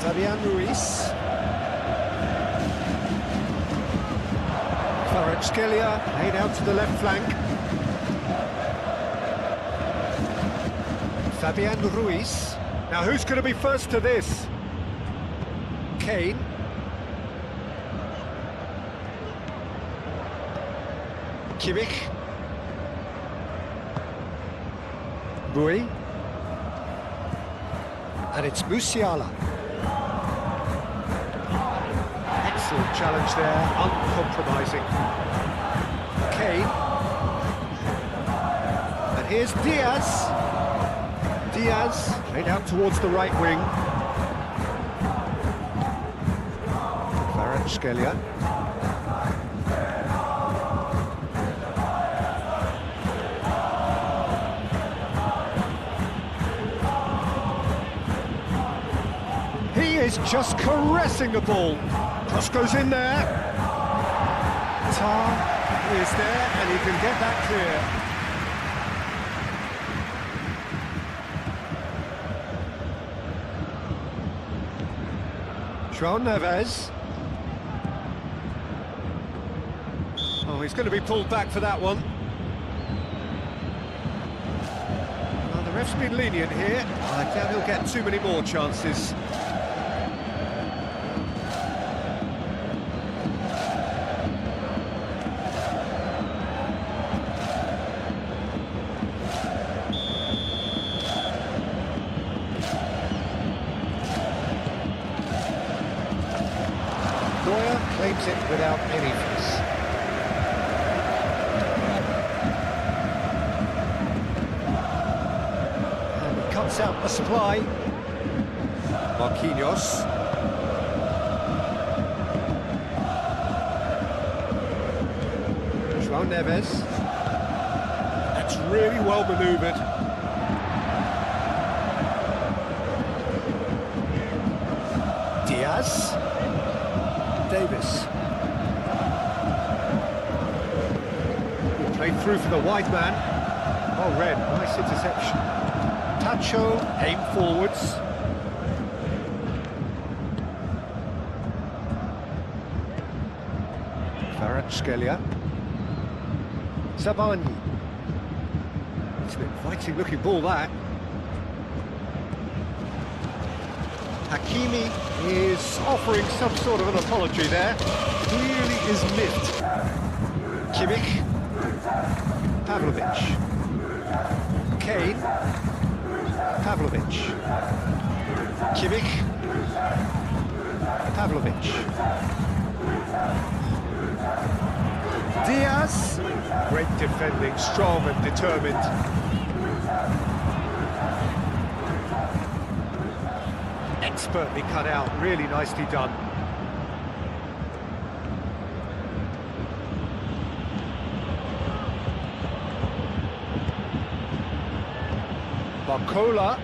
Fabian Ruiz. Kvaratskhelia laid out to the left flank. Fabian Ruiz. Now who's going to be first to this? Kane. Kimmich. Bui. And it's Musiala. Excellent challenge there, uncompromising. Kane. And here's Diaz. Diaz laid out towards the right wing. Kvaratskhelia. Is just caressing the ball. Cross goes in there. Tar is there and he can get that clear. João Neves. Oh, he's going to be pulled back for that one. Well, the ref's been lenient here. I doubt he'll get too many more chances. Claims it without any fuss. And he cuts out the supply. Marquinhos. João Neves. That's really well manoeuvred. Diaz. Davis. Played through for the wide man. Oh, Red, nice interception. Tacho, aim forwards. Kvaratskhelia. Zabani. It's an inviting looking ball, that. Hakimi is offering some sort of an apology there. Really is miffed. Kimmich. Pavlovic. Kane. Pavlovic. Kimmich. Pavlovic. Diaz. Great defending, strong and determined. Expertly cut out, really nicely done. Barcola.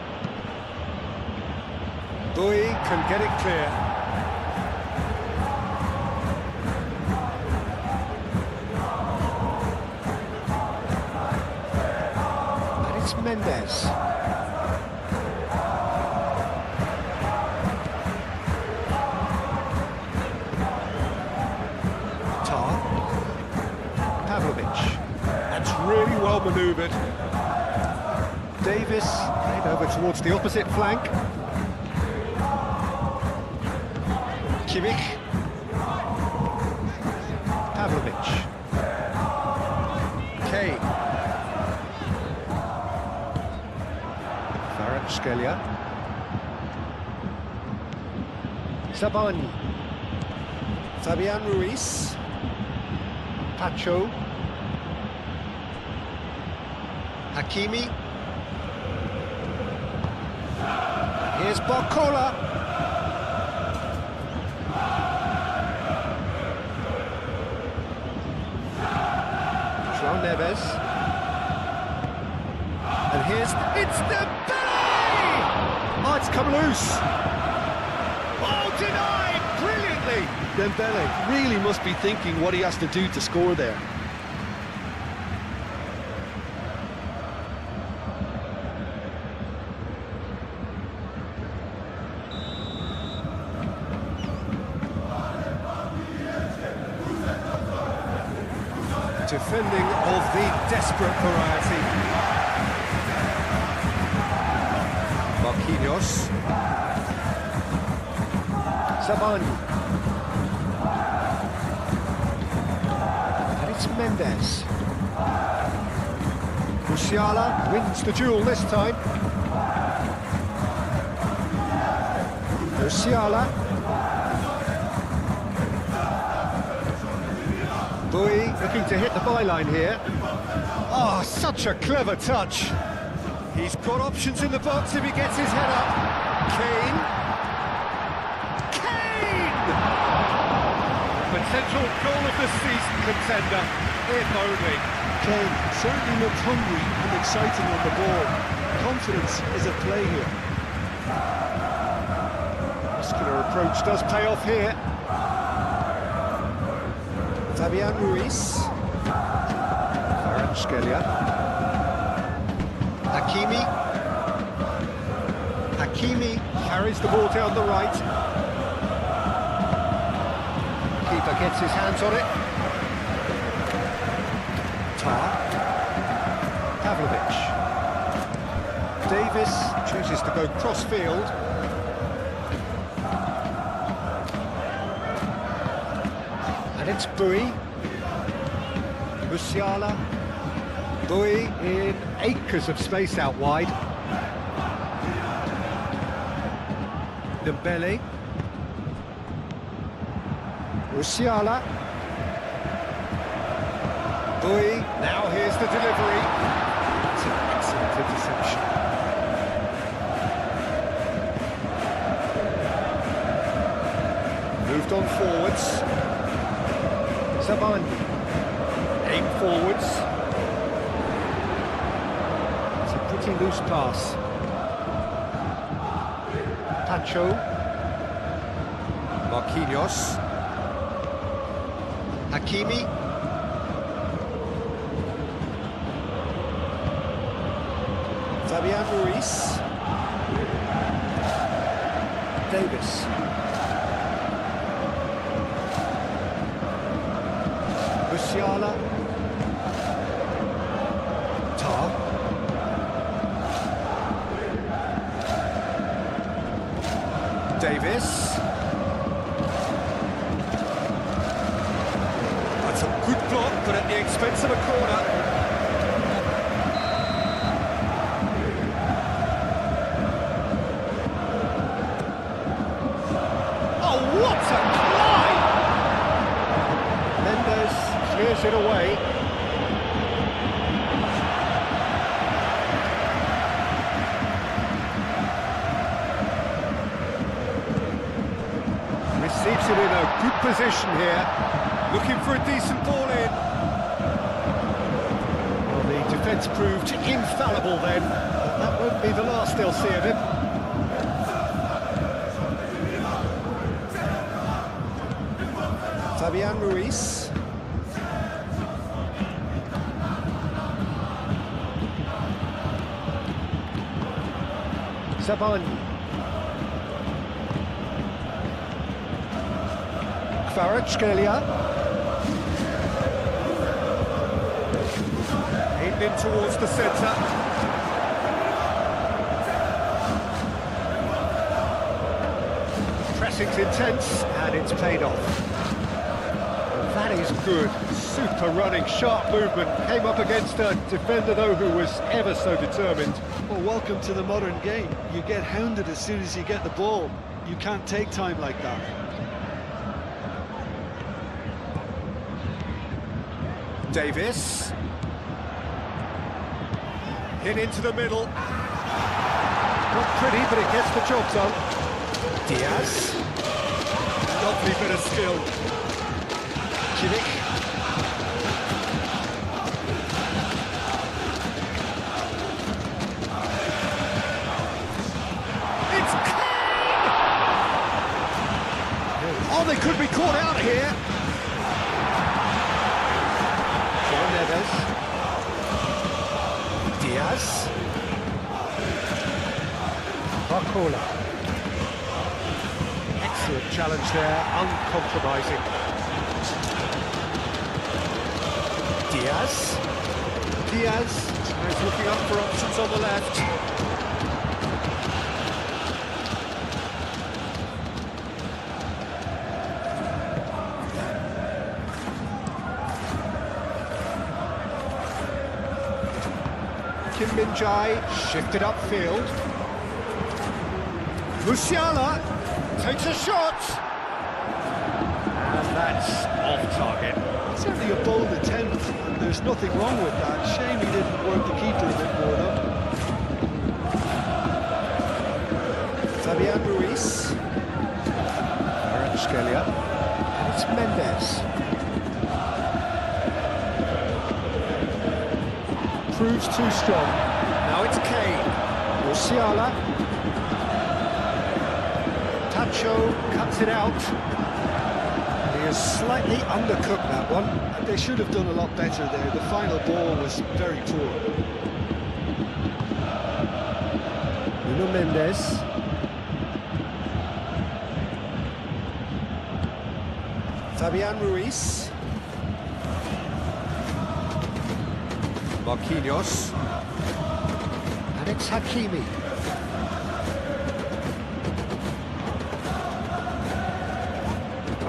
Bui can get it clear. And it's Mendes. That's really well manoeuvred. Davis played over towards the opposite flank. Kimmich. Pavlovic. Kane. Kvaratskhelia. Zabani. Fabian Ruiz. Pacho. Hakimi. Here's Barcola. João Neves. And here's... It's Dembele! Oh, it's come loose. Oh, denied! Brilliantly! Dembele really must be thinking what he has to do to score there. Defending of the desperate variety. Marquinhos. Zabani. And it's Mendes. Musiala wins the duel this time. Musiala. Bui looking to hit the byline here. Oh, such a clever touch. He's got options in the box if he gets his head up. Kane. Kane! Potential goal of the season contender, if only. Kane certainly looked hungry and exciting on the ball. Confidence is at play here. Muscular approach does pay off here. Fabian Ruiz. Kvaratskhelia. Hakimi. Hakimi carries the ball down the right. Goalkeeper gets his hands on it. Tar. Pavlovic. Davis chooses to go cross-field. And it's Bui. Musiala. Bui in acres of space out wide. Dembele. Musiala. Bui. Now here's the delivery. It's an excellent interception. Moved on forwards. Saban. Aim forwards. It's a pretty loose pass. Pacho. Marquinhos. Hakimi. Fabian Ruiz. Davis. Musiala. Tar. Davis. That's a good block, but at the expense of a corner. Oh, what a climb! Mendes clears it away. Receives it in a good position here. Looking for a decent ball in. Well, the defence proved infallible then, but that won't be the last they'll see of him. Fabian Ruiz. Sabani. Kvaratskhelia. Aimed in towards the centre. Pressing's intense, and it's paid off. That is good. Super running, sharp movement. Came up against a defender, though, who was ever so determined. Well, welcome to the modern game. You get hounded as soon as you get the ball. You can't take time like that. Davis. Hit into the middle. Not pretty, but it gets the job done. Diaz. Lovely bit of skill. Kimmich. It's Kane! Oh, they could be caught out here. Neves. Diaz. Barcola. Excellent challenge there, uncompromising. Diaz. Diaz is looking up for options on the left. Kim Min-jae shifted upfield. Musiala takes a shot. And that's off target. It's only a bold attempt. There's nothing wrong with that. Shame he didn't work the keeper a bit more though. Fabian Ruiz. Kvaratskhelia. And it's Mendes. Proves too strong. Now it's Kane. Musiala. Tacho cuts it out. He has slightly undercooked that one. They should have done a lot better there. The final ball was very poor. Nuno Mendes. Fabian Ruiz. Marquinhos. And it's Hakimi.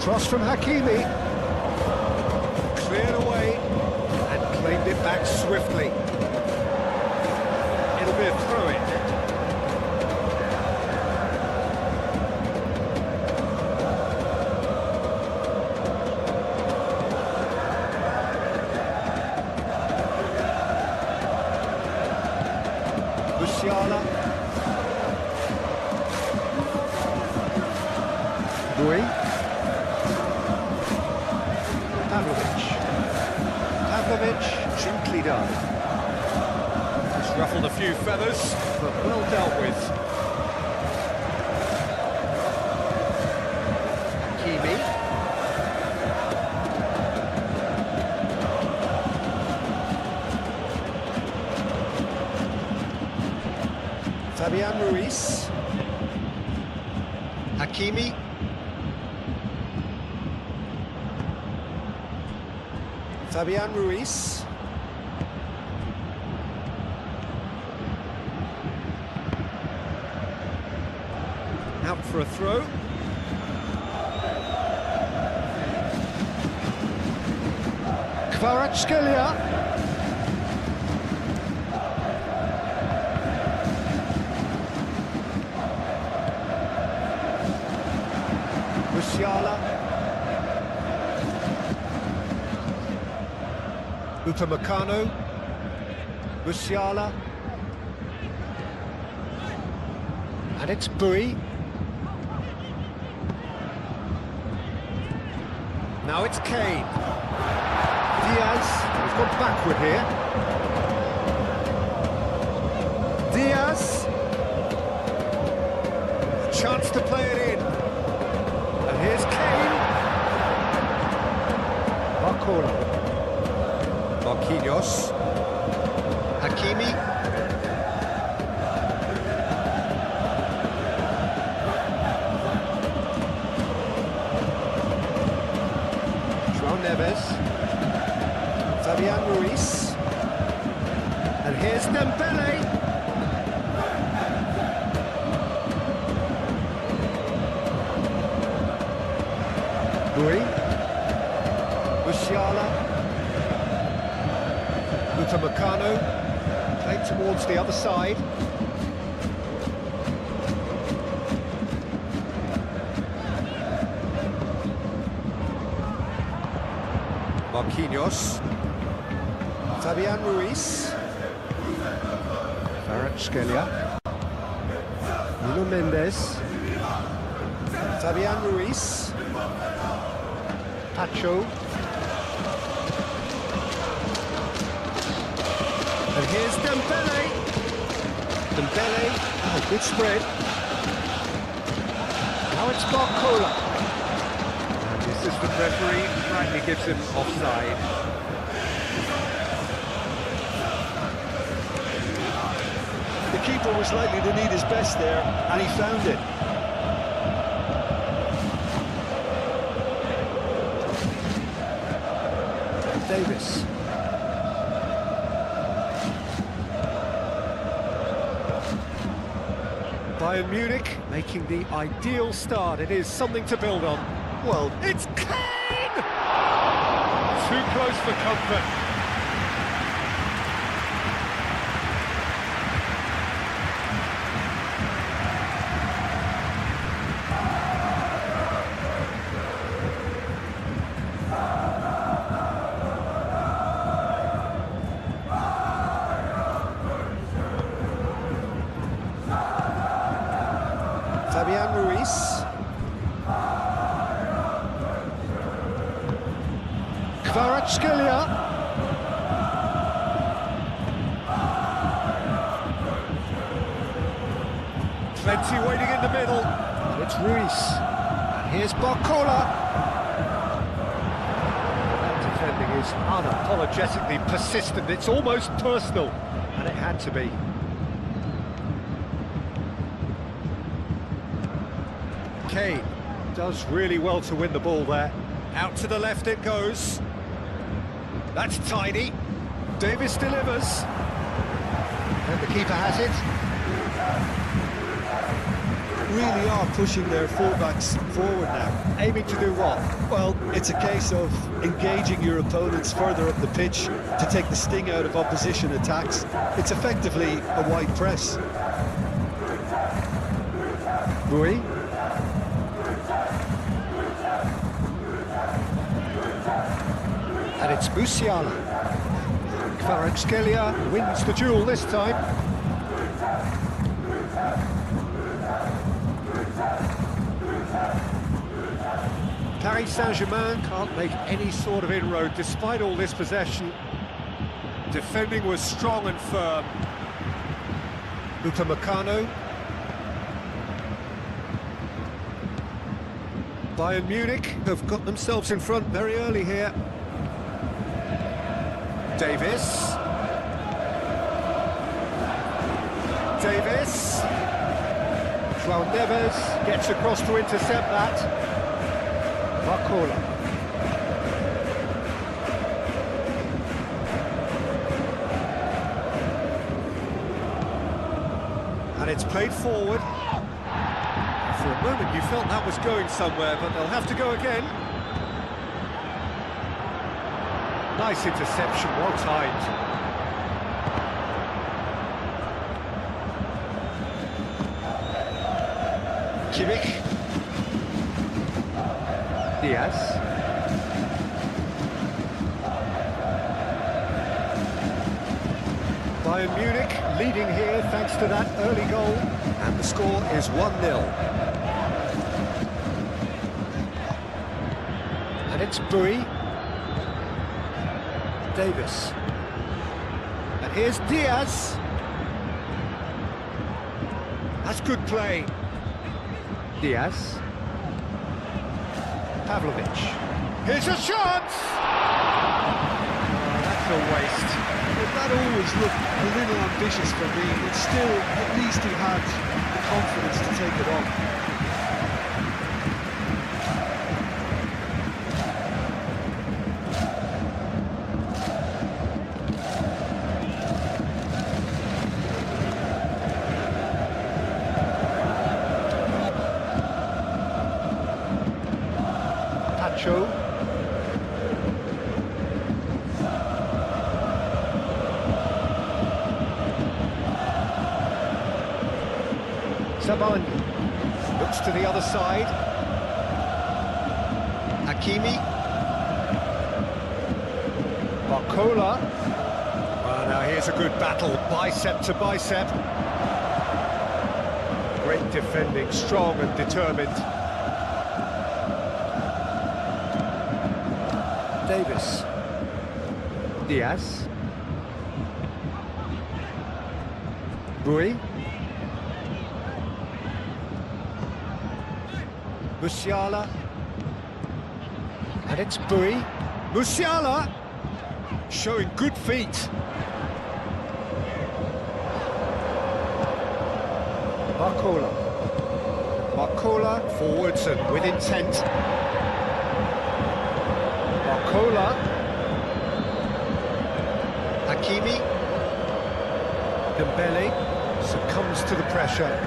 Cross from Hakimi. Cleared away and claimed it back swiftly. It'll be a throw-in. Musiala. Bui. Pavlovic, gently done. Just ruffled a few feathers, but well dealt with. Hakimi. Fabian Ruiz. Hakimi. Fabian Ruiz. Out for a throw. Kvaratskhelia. Musiala. Upamecano. Musiala. And it's Bui. Now it's Kane. Diaz. He's gone backward here. Diaz. A chance to play it in. And here's Kane. Barcola. Marquinhos. Hakimi. João Neves. Fabian Ruiz. And here's Dembele. Bui. Musiala. Upamecano, played towards the other side. Marquinhos. Fabian Ruiz. Kvaratskhelia. Nuno Mendes. Fabian Ruiz. Pacho. And here's Dembele. Dembele, oh, good spread. Now it's Barcola. And the assistant referee rightly gives him offside. The keeper was likely to need his best there, and he found it. Davis. Bayern Munich making the ideal start. It is something to build on. Well, it's Kane! Too close for comfort. Fabian Ruiz. Kvaratskhelia. Plenty waiting in the middle. And it's Ruiz. And here's Barcola. That defending is unapologetically persistent. It's almost personal. And it had to be. Kane does really well to win the ball there. Out to the left it goes. That's tidy. Davis delivers. And the keeper has it. Really are pushing their fullbacks forward now. Aiming to do what? Well, it's a case of engaging your opponents further up the pitch to take the sting out of opposition attacks. It's effectively a wide press. Rui. And it's Musiala. Kvaratskhelia wins the duel this time. Paris Saint Germain can't make any sort of inroad despite all this possession. Defending was strong and firm. Upamecano. Bayern Munich have got themselves in front very early here. Davis. João Neves gets across to intercept that. Barcola. And it's played forward. For a moment you felt that was going somewhere, but they'll have to go again. Nice interception, well timed. Kimmich. Diaz. Bayern Munich leading here thanks to that early goal, and the score is 1-0. And it's Bui. Davis. And here's Diaz. That's good play. Diaz. Pavlovic. Here's a shot! That's a waste. But that always looked a little ambitious for me, but still, at least he had the confidence to take it on. Savani looks to the other side. Hakimi. Barcola. Well, now here's a good battle, bicep to bicep. Great defending, strong and determined. Davis. Diaz. Rui. Musiala. And it's Bui. Musiala showing good feet. Barcola. Barcola forwards and with intent. Barcola. Hakimi. Dembele succumbs to the pressure.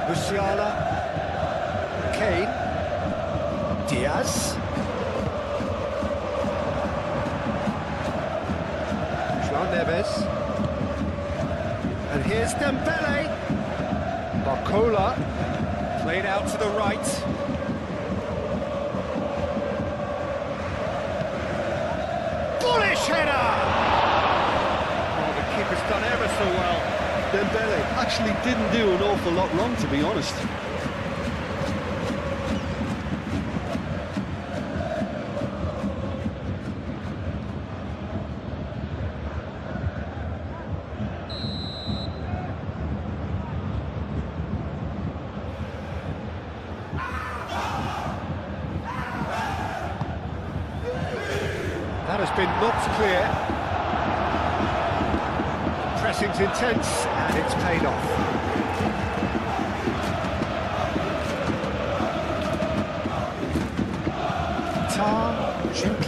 Musiala. Kane. Diaz. João Neves. And here's Dembele. Barcola. Played out to the right. Bullish header! Oh, the keeper's done ever so well. Dembele actually didn't do an awful lot wrong, to be honest. That has been knocked clear. Pressing's intense and it's paid off.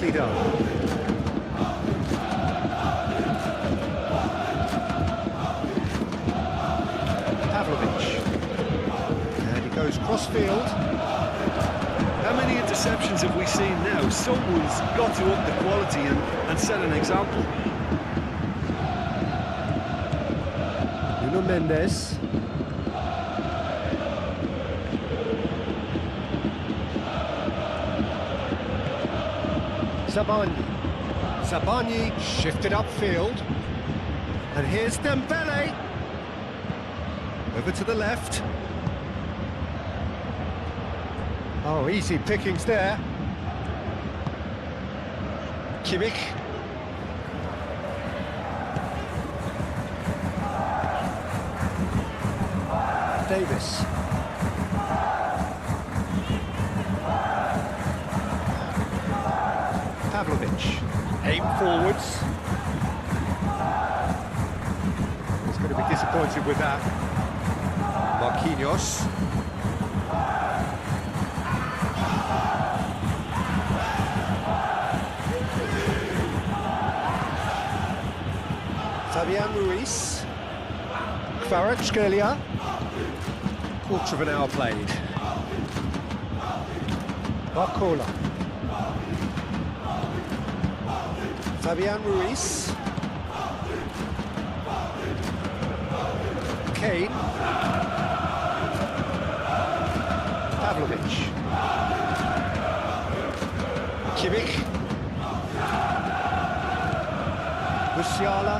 nicely done. Pavlovic. And he goes cross-field. How many interceptions have we seen now? Someone's got to up the quality and set an example. Nuno Mendes. Zabani shifted upfield. And here's Dembele. Over to the left. Oh, easy pickings there. Kimmich. Davis. Pavlovic. Aim forwards. He's going to be disappointed with that. Marquinhos. Fabian Ruiz. Kvaratskhelia. Quarter of an hour played. Barcola. Fabian Ruiz. Kane. Pavlovic. Kimmich. Musiala.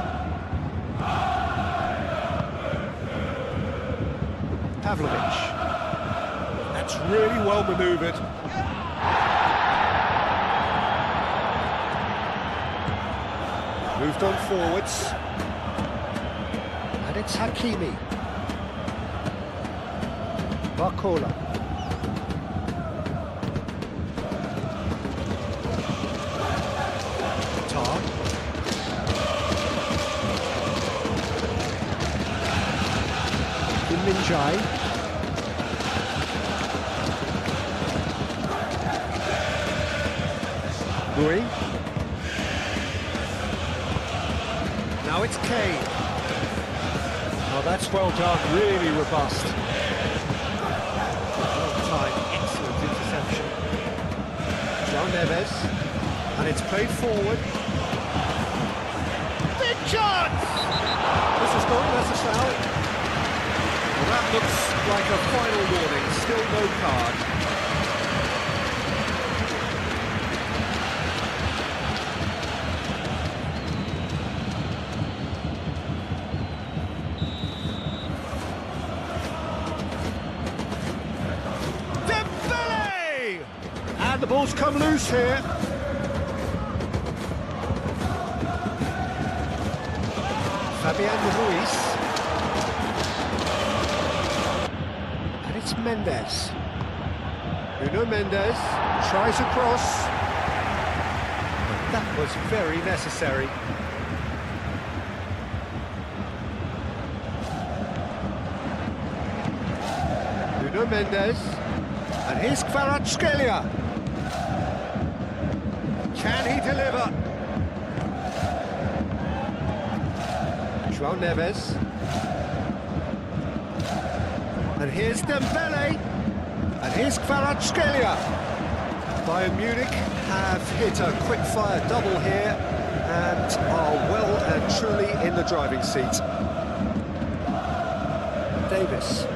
Pavlovic. That's really well manoeuvred. Moved on forwards. And it's Hakimi. Barcola. Tar. Min-jae. Rui. Now it's Kane. Oh, that's well done, really robust. Well timed, excellent interception. João Neves, and it's played forward. Big chance! This is good, that's a foul. Well, that looks like a final warning, still no card. And the ball's come loose here. Fabian Ruiz. And it's Mendes. Nuno Mendes tries a cross. But that was very necessary. Nuno Mendes. And here's Kvaratskhelia. Can he deliver? João Neves. And here's Dembele. And here's Kvaratskhelia. Bayern Munich have hit a quick-fire double here and are well and truly in the driving seat. Davis.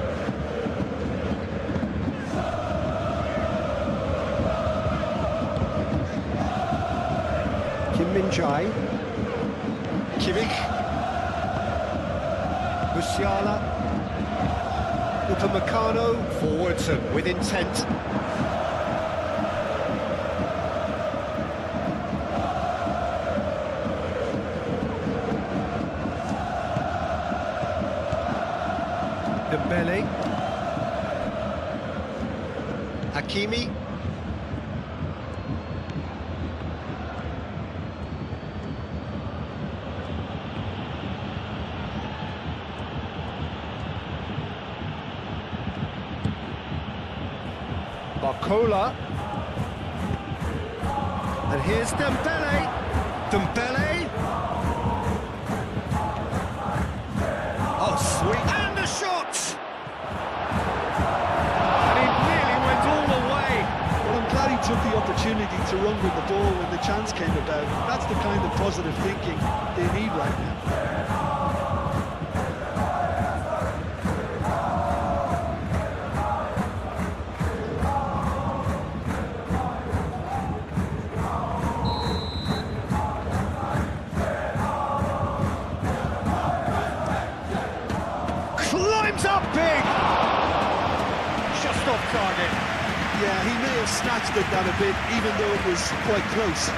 Min-jae. Kimmich. Musiala. Upamecano forwards and with intent. Dembele. Hakimi. Barcola. And here's Dembele. Dembele. Oh, sweet. And a shot! And he nearly went all the way. Well, I'm glad he took the opportunity to run with the ball when the chance came about. That's the kind of positive thinking they need right now. Climbs up big! Just off target. Yeah, he may have snatched at that a bit, even though it was quite close.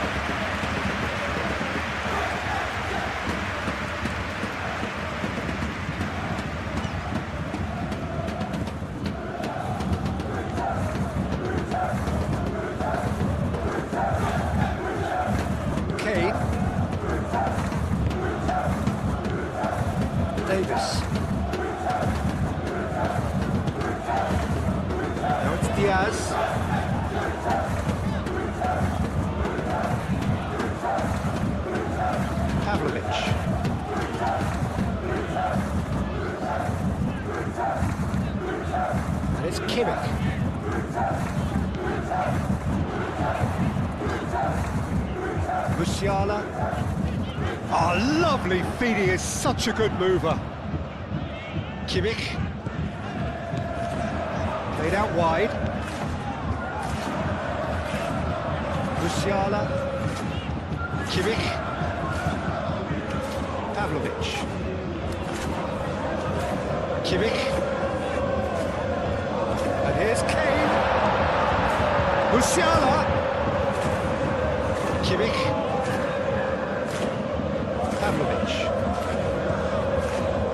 Kane. Davis. Now it's Diaz. Pavlovic. And it's Kimmich. Musiala. Oh, lovely feet, he is such a good mover. Kimmich. Played out wide. Musiala. Kimmich. Pavlovic. Kimmich. And here's Kane. Musiala. Kimmich. Pavlovic.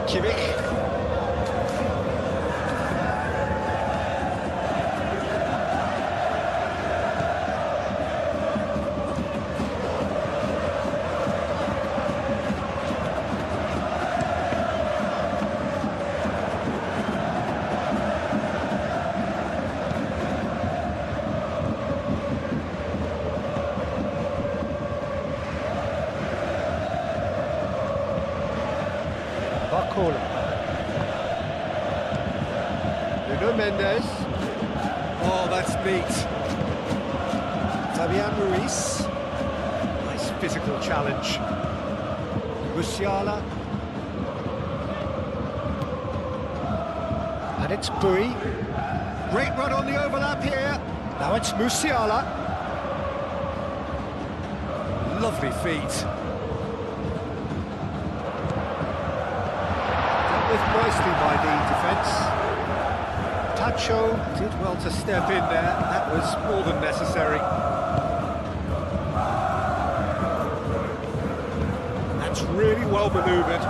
Kimmich. Corner. Nuno Mendes. Oh, that's neat. Fabian Ruiz. Nice physical challenge. Musiala. And it's Bui. Great run on the overlap here. Now it's Musiala. Lovely feet. Nicely by the defence. Tacho did well to step in there. That was more than necessary. That's really well manoeuvred.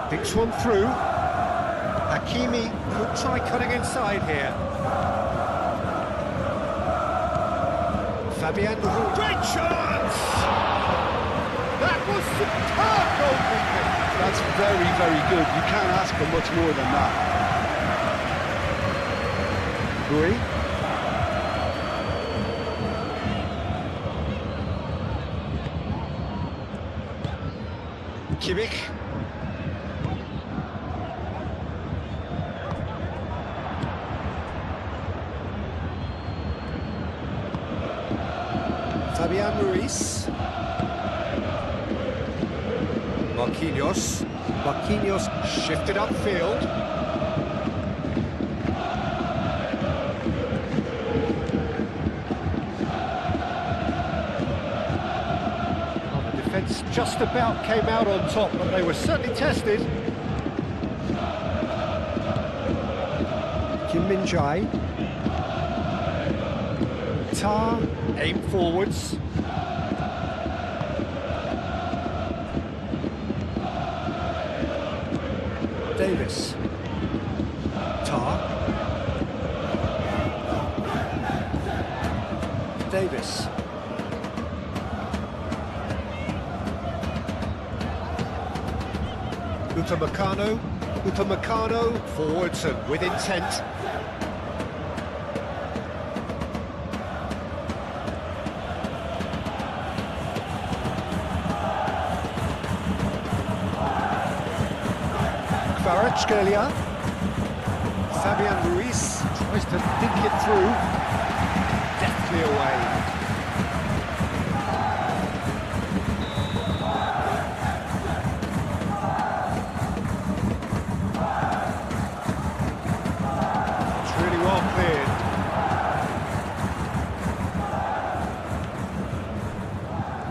Picks one through. Hakimi could try cutting inside here. Fabian Ruiz. Great chance! That was superb goalkeeping. That's very, very good. You can't ask for much more than that. Bui. Kimmich. Fabian Ruiz. Marquinhos. Marquinhos shifted upfield. Well, the defence just about came out on top, but they were certainly tested. Kim Min-jae. Tar, aim forwards. Davis. Tar. Davis. Upamecano. Upamecano forwards and with intent. Kvaratskhelia. Fabian Ruiz tries to think it through. Deftly away. It's really well cleared.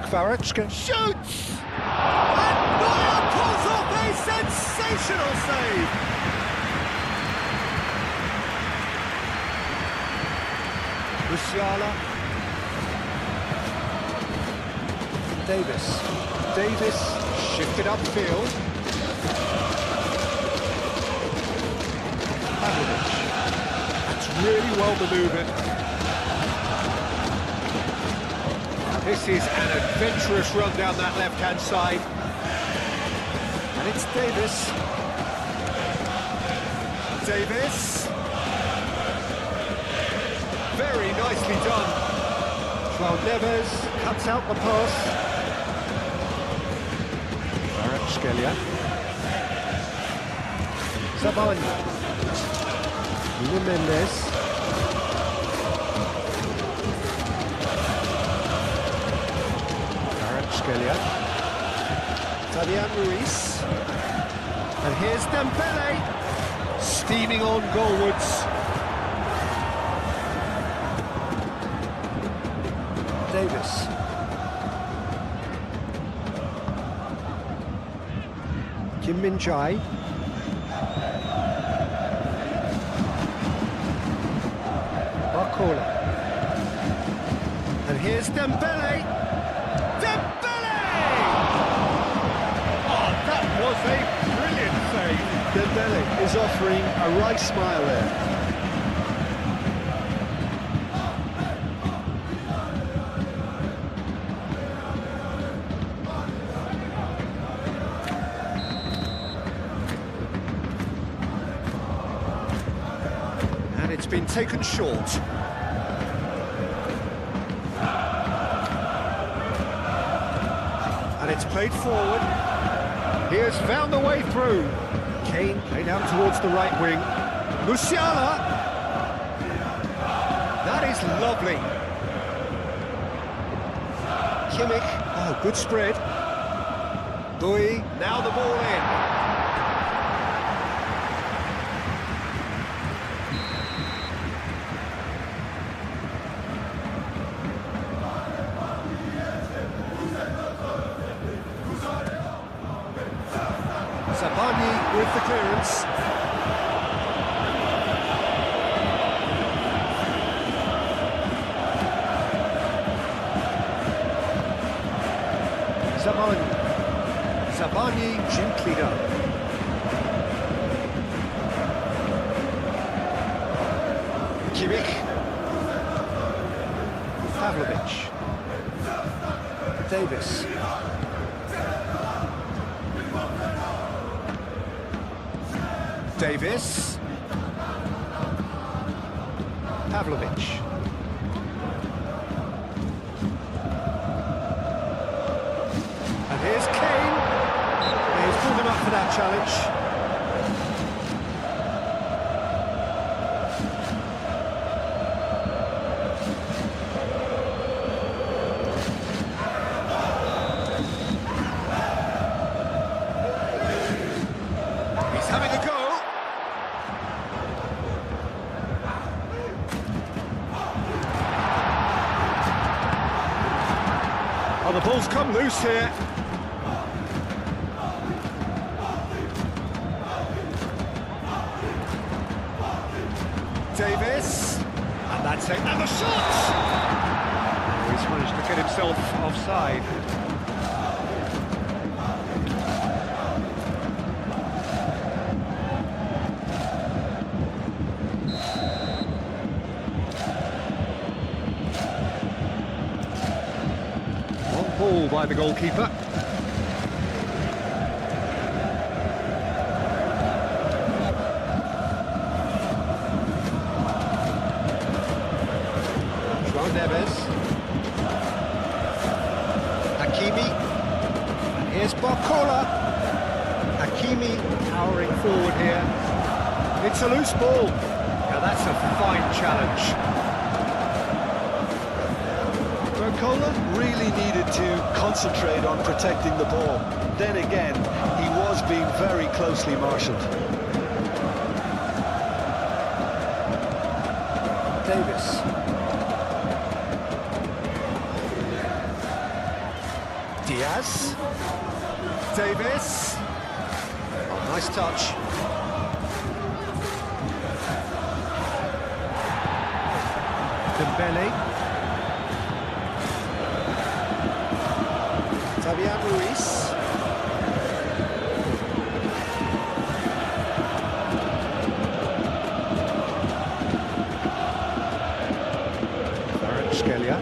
Kvaratskhelia shoots! And Neuer pulls off a sensational save! Musiala. Davis shifted upfield. Pavlovic. That's really well manoeuvred. This is an adventurous run down that left-hand side. And it's Davis. Very nicely done. João Neves cuts out the pass. Kvaratskhelia. Zabani. Nuno Mendes. Kvaratskhelia. Fabian Ruiz. And here's Dembele. Steaming on goalwards. Davis. Kim Min-jae. Barcola. And here's Dembele. Dembele! Oh, that was a brilliant save. Dembele is offering a right smile there. And it's been taken short. And it's played forward. He has found the way through. Kane played out towards the right wing. Musiala! That is lovely. Kimmich. Oh, good spread. Dui. Now the ball in. Zabani with the clearance. Zabani gently done. Kimmich. Pavlovic. Davis. Davis. Pavlovic. And here's Kane. He's pulled him up for that challenge. He's having a go. Oh, the ball's come loose here. Davis, and that's it, and the shot! Oh, he's managed to get himself offside. Long ball by the goalkeeper. Neves. Hakimi. And here's Barcola. Hakimi powering forward here. It's a loose ball. Now that's a fine challenge. Barcola really needed to concentrate on protecting the ball. Then again, he was being very closely marshalled. Davis. Diaz. Davis. Oh, nice touch. Dembele. Fabian Ruiz. Scalia.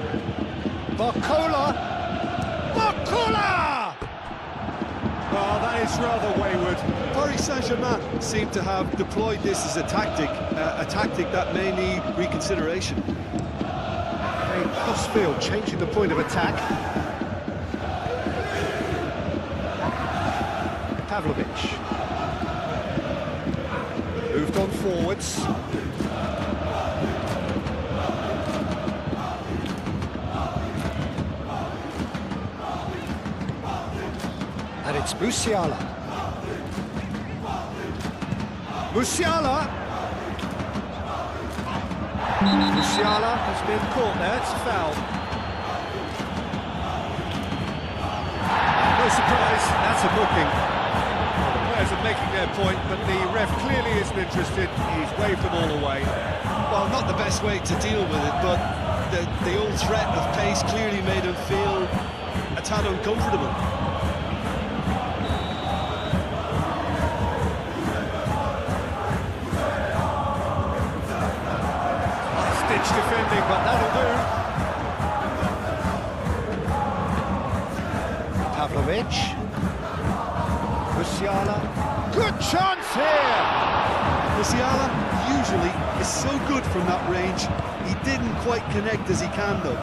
Barcola! Barcola! Oh, that is rather wayward. Paris Saint Germain seem to have deployed this as a tactic that may need reconsideration. A crossfield, changing the point of attack. Pavlovic. Moved on forwards. And it's Musiala. Musiala! Musiala has been caught there, it's a foul. No surprise, that's a booking. Well, the players are making their point, but the ref clearly isn't interested. He's waved them all away. Well, not the best way to deal with it, but the old threat of pace clearly made him feel a tad uncomfortable. Defending, but that'll do. Pavlovic. Musiala. Good chance here! Musiala usually is so good from that range. He didn't quite connect as he can though.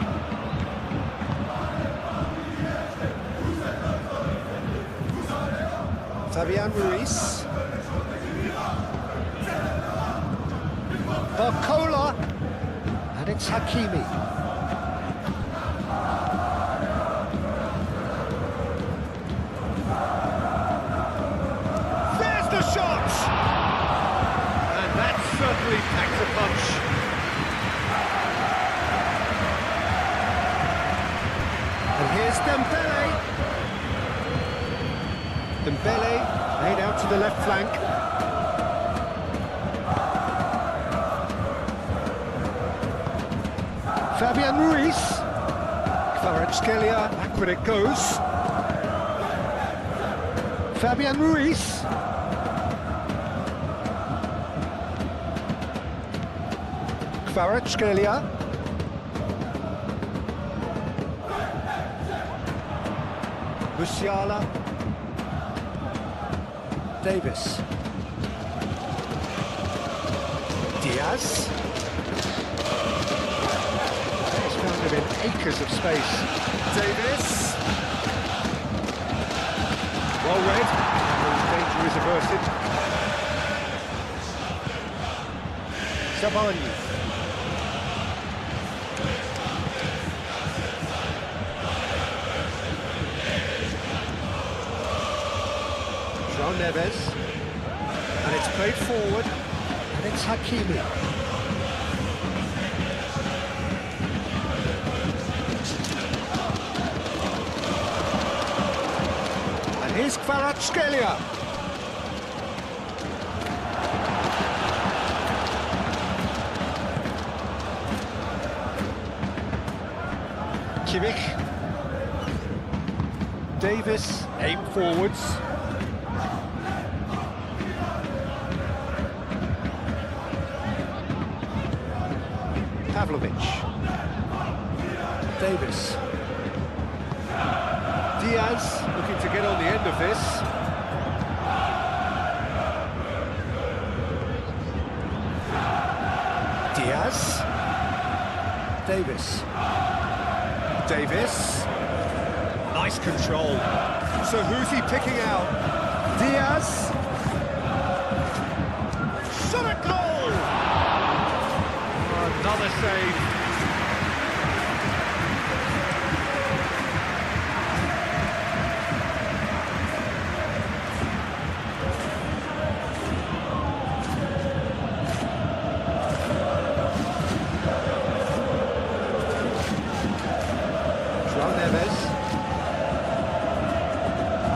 Fabian Ruiz. Barcola. And it's Hakimi. There's the shot! And that certainly packs a punch. And here's Dembele. Dembele laid out to the left flank. Fabian Ruiz. Kvaratskhelia, backward it goes. Fabian Ruiz. Kvaratskhelia. Musiala. Davis. Diaz. In acres of space. Davis. Well read. Danger is averted. Sabani. João Neves. And it's played forward. And it's Hakimi. Here's Kvaratskhelia. Kimmich. Davis, aim forwards. Pavlovic. Davis. Diaz looking to get on the end of this. Diaz. Davis. Davis. Nice control. So who's he picking out? Diaz. Shot at goal! Another save.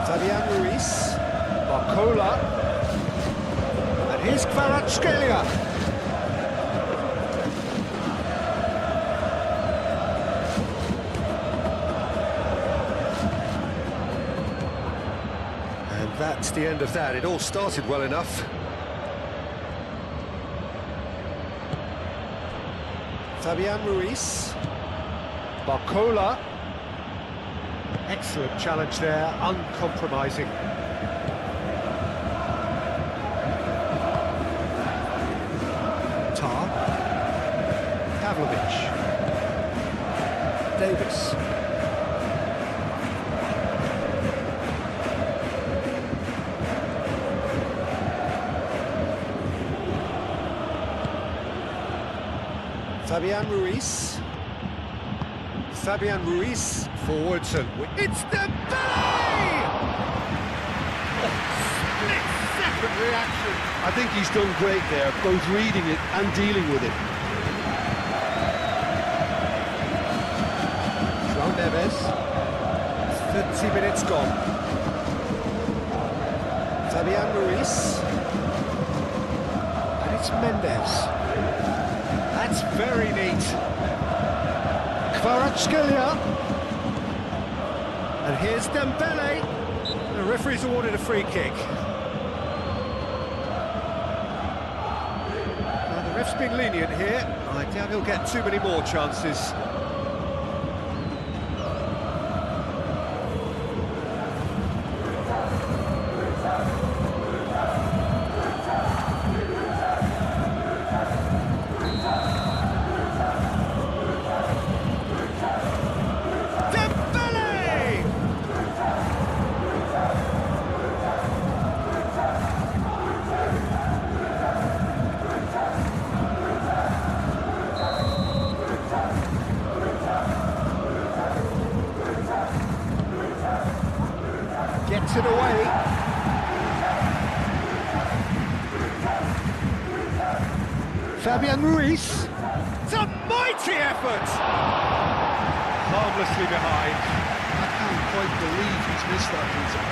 Fabian Ruiz, Barcola, and here's Kvaratskhelia. And that's the end of that. It all started well enough. Fabian Ruiz, Barcola. Excellent challenge there, uncompromising. Tar. Pavlovic. Davis. Fabian Ruiz. Fabian Ruiz forwards and it's Dembele! Oh, split-second reaction. I think he's done great there, both reading it and dealing with it. João Neves. 30 minutes gone. Fabian Ruiz. And it's Mendes. That's very neat. Kvaratskhelia. And here's Dembele. The referee's awarded a free kick. Now, the ref's been lenient here. I doubt he'll get too many more chances. Gets it away. Fabian Ruiz. It's a mighty effort. Harmlessly behind. I can't quite believe he's missed that, Peter.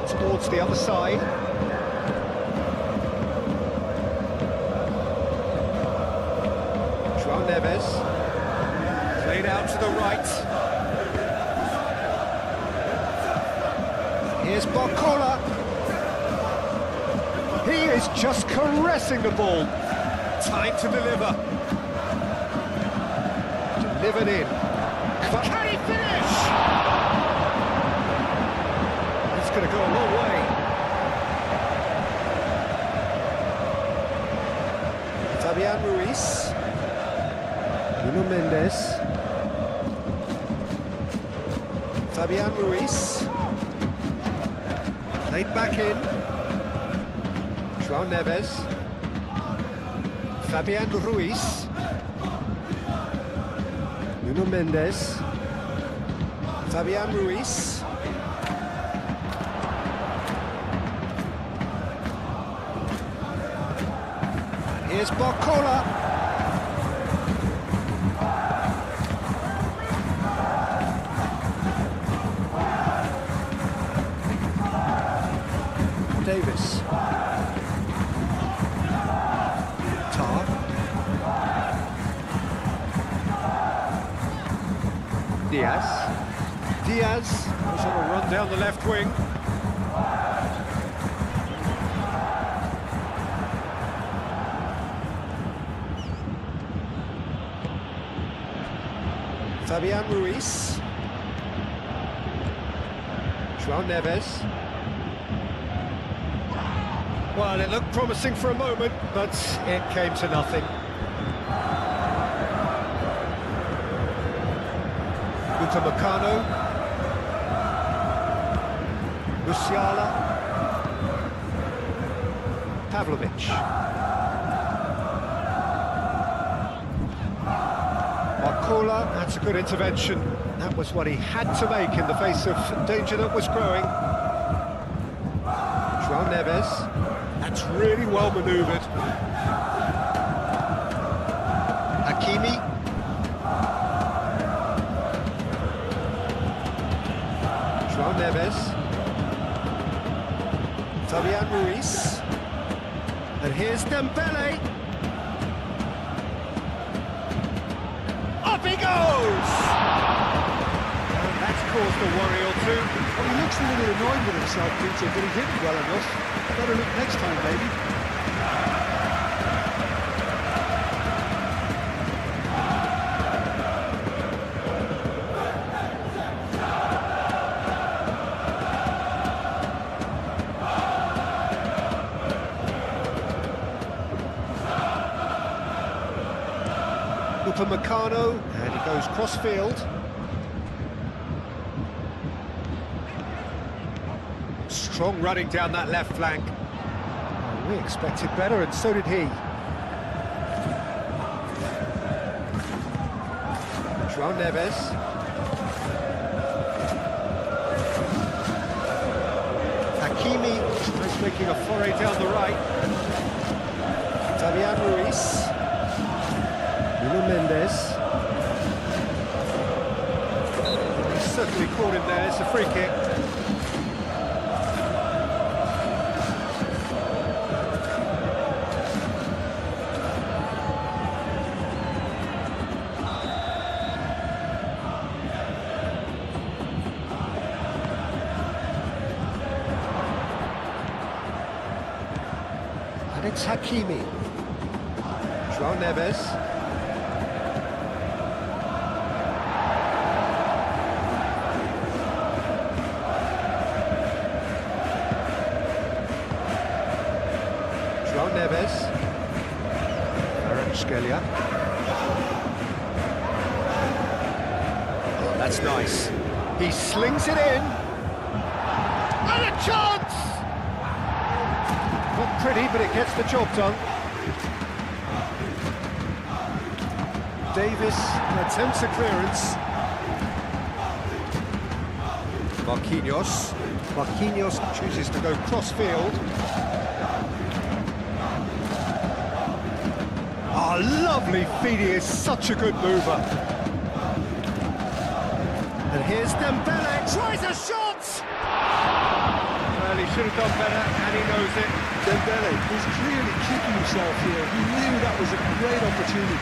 Towards the other side. João Neves. Played out to the right. Here's Barcola. He is just caressing the ball. Time to deliver. Delivered in. Can he finish? Going to go a long way. Fabian Ruiz. Nuno Mendes. Fabian Ruiz. Played back in. João Neves. Fabian Ruiz. Nuno Mendes. Fabian Ruiz. Here's Barcola. Davis. Tar. Diaz. Was on a run down the left wing. Fabian Ruiz. João Neves. Well, it looked promising for a moment, but it came to nothing. Upamecano. Musiala. Pavlovic. Marcola, that's a good intervention. That was what he had to make in the face of danger that was growing. João Neves. That's really well manoeuvred. Hakimi. João Neves. Fabian Ruiz. And here's Dembele. Up he goes! And that's caused a worry or two. Well, he looks a little annoyed with himself, Peter, but he did it well enough. Better look next time, maybe. Upamecano, and he goes cross-field. Strong running down that left flank. Oh, we expected better, and so did he. João Neves. Hakimi is making a foray down the right. Fabian Ruiz. Nuno Mendes. He's certainly caught him there, it's a free kick. And it's Hakimi. João Neves. João Neves. Scalia. Oh, that's nice. He slings it in. And a chance! Not pretty, but it gets the job done. Davis attempts a clearance. Marquinhos. Marquinhos chooses to go cross-field. Oh, lovely feed, he is such a good mover. And here's Dembele, tries a shot! Well, he should have done better, and he knows it. Dembele is clearly kicking himself here. He knew that was a great opportunity.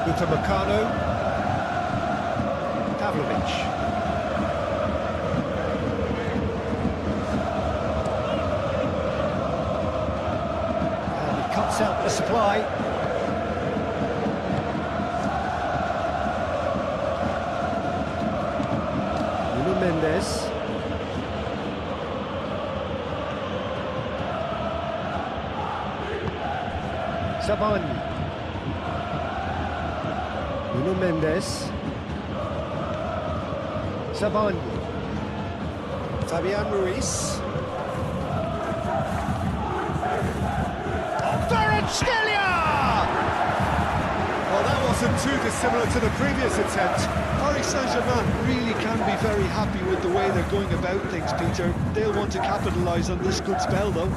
Upamecano. Pavlovic. And he cuts out the supply. Nuno Mendes. Savani. Nuno Mendes. Savani. Fabian Ruiz. Scalia! Well, that wasn't too dissimilar to the previous attempt. Paris Saint Germain really can be very happy with the way they're going about things, Peter. They'll want to capitalise on this good spell, though.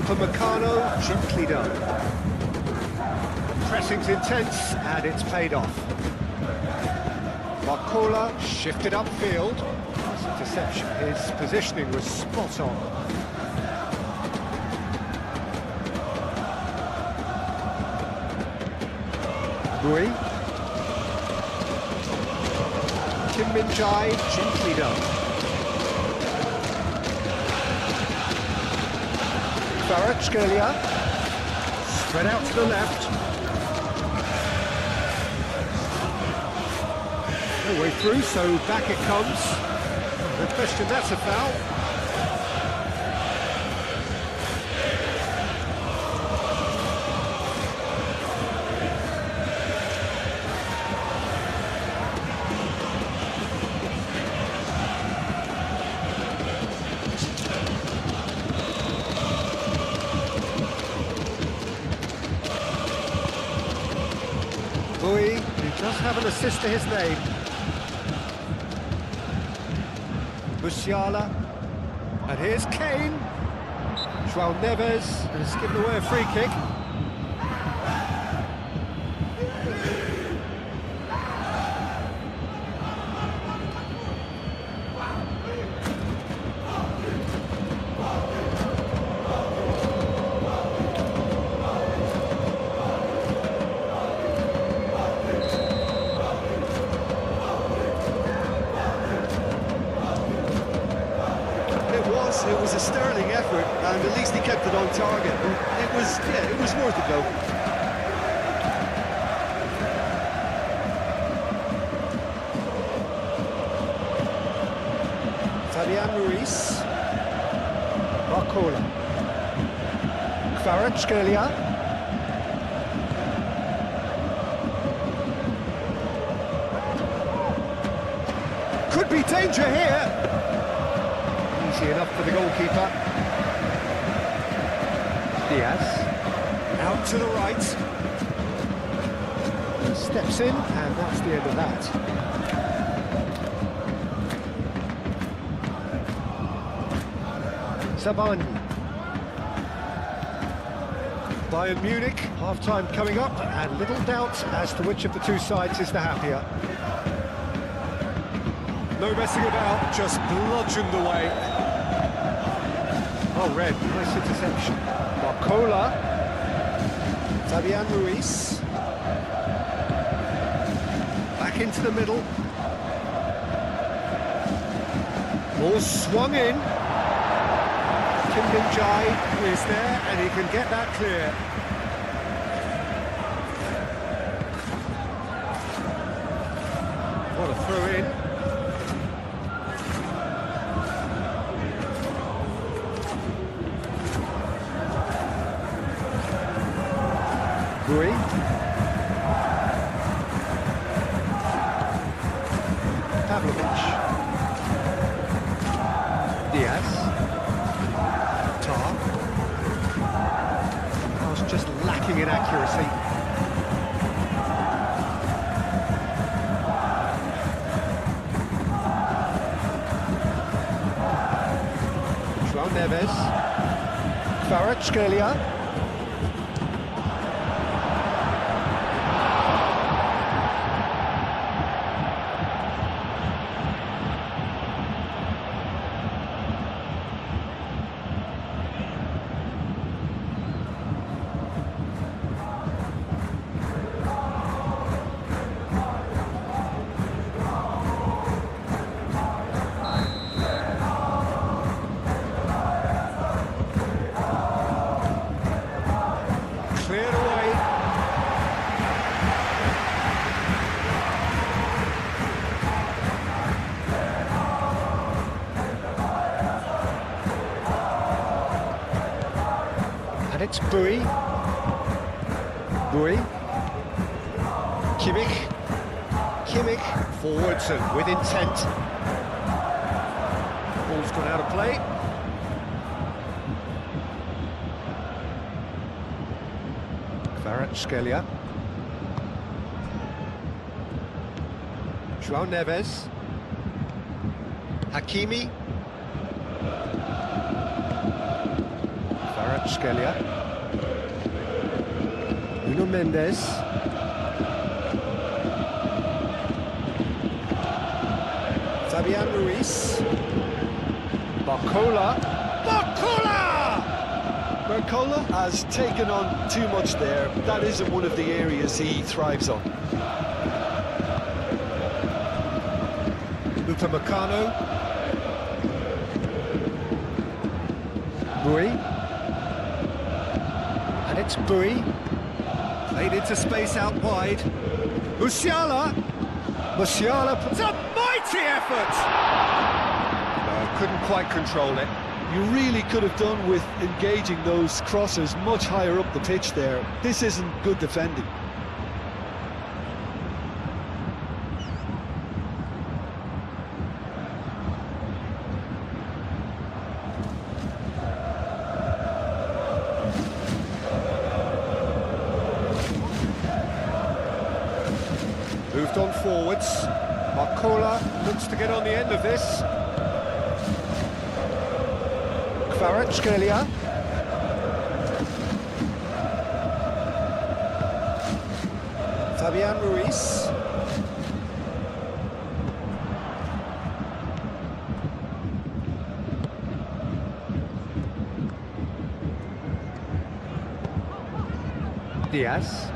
Upamecano, gently done. Pressing's intense, and it's paid off. Barcola shifted upfield. Nice interception. His positioning was spot on. Bui. Kim Min-jae, gently done. Kvaratskhelia, spread out to the left. No way through, so back it comes. No question, that's a foul. Bui, who does have an assist to his name. Musiala, and here's Kane. João Neves has given away a free kick. It was a sterling effort, and at least he kept it on target. It was worth a go. Fabian Ruiz. Barcola. Kvaratskhelia. Could be danger here. Easy enough for the goalkeeper. Diaz. Out to the right. Steps in, and that's the end of that. Sabani. Bayern Munich, half-time coming up, and little doubt as to which of the two sides is the happier. No messing about, just bludgeoned away. Oh, red, nice interception. Barcola. Fabian Ruiz. Back into the middle. Ball swung in. Kim Min-jae is there, and he can get that clear. What a throw-in. Bui. Pavlovic. Diaz. Tar. I was just lacking in accuracy. João Neves. Kvaratskhelia. Cleared away. And it's Bui. Bui. Kimmich. Kimmich forwards and with intent. Ball's gone out of play. Kvaratskhelia. João Neves. Hakimi. Kvaratskhelia. Nuno Mendes. Fabian Ruiz. Barcola. Mercola has taken on too much there. That isn't one of the areas he thrives on. Upamecano. Bui. And it's Bui. Played into space out wide. Musiala puts a mighty effort! No, couldn't quite control it. You really could have done with engaging those crosses much higher up the pitch there. This isn't good defending. Moved on forwards. Barcola looks to get on the end of this. Kvaratskhelia. Fabian Ruiz. Diaz.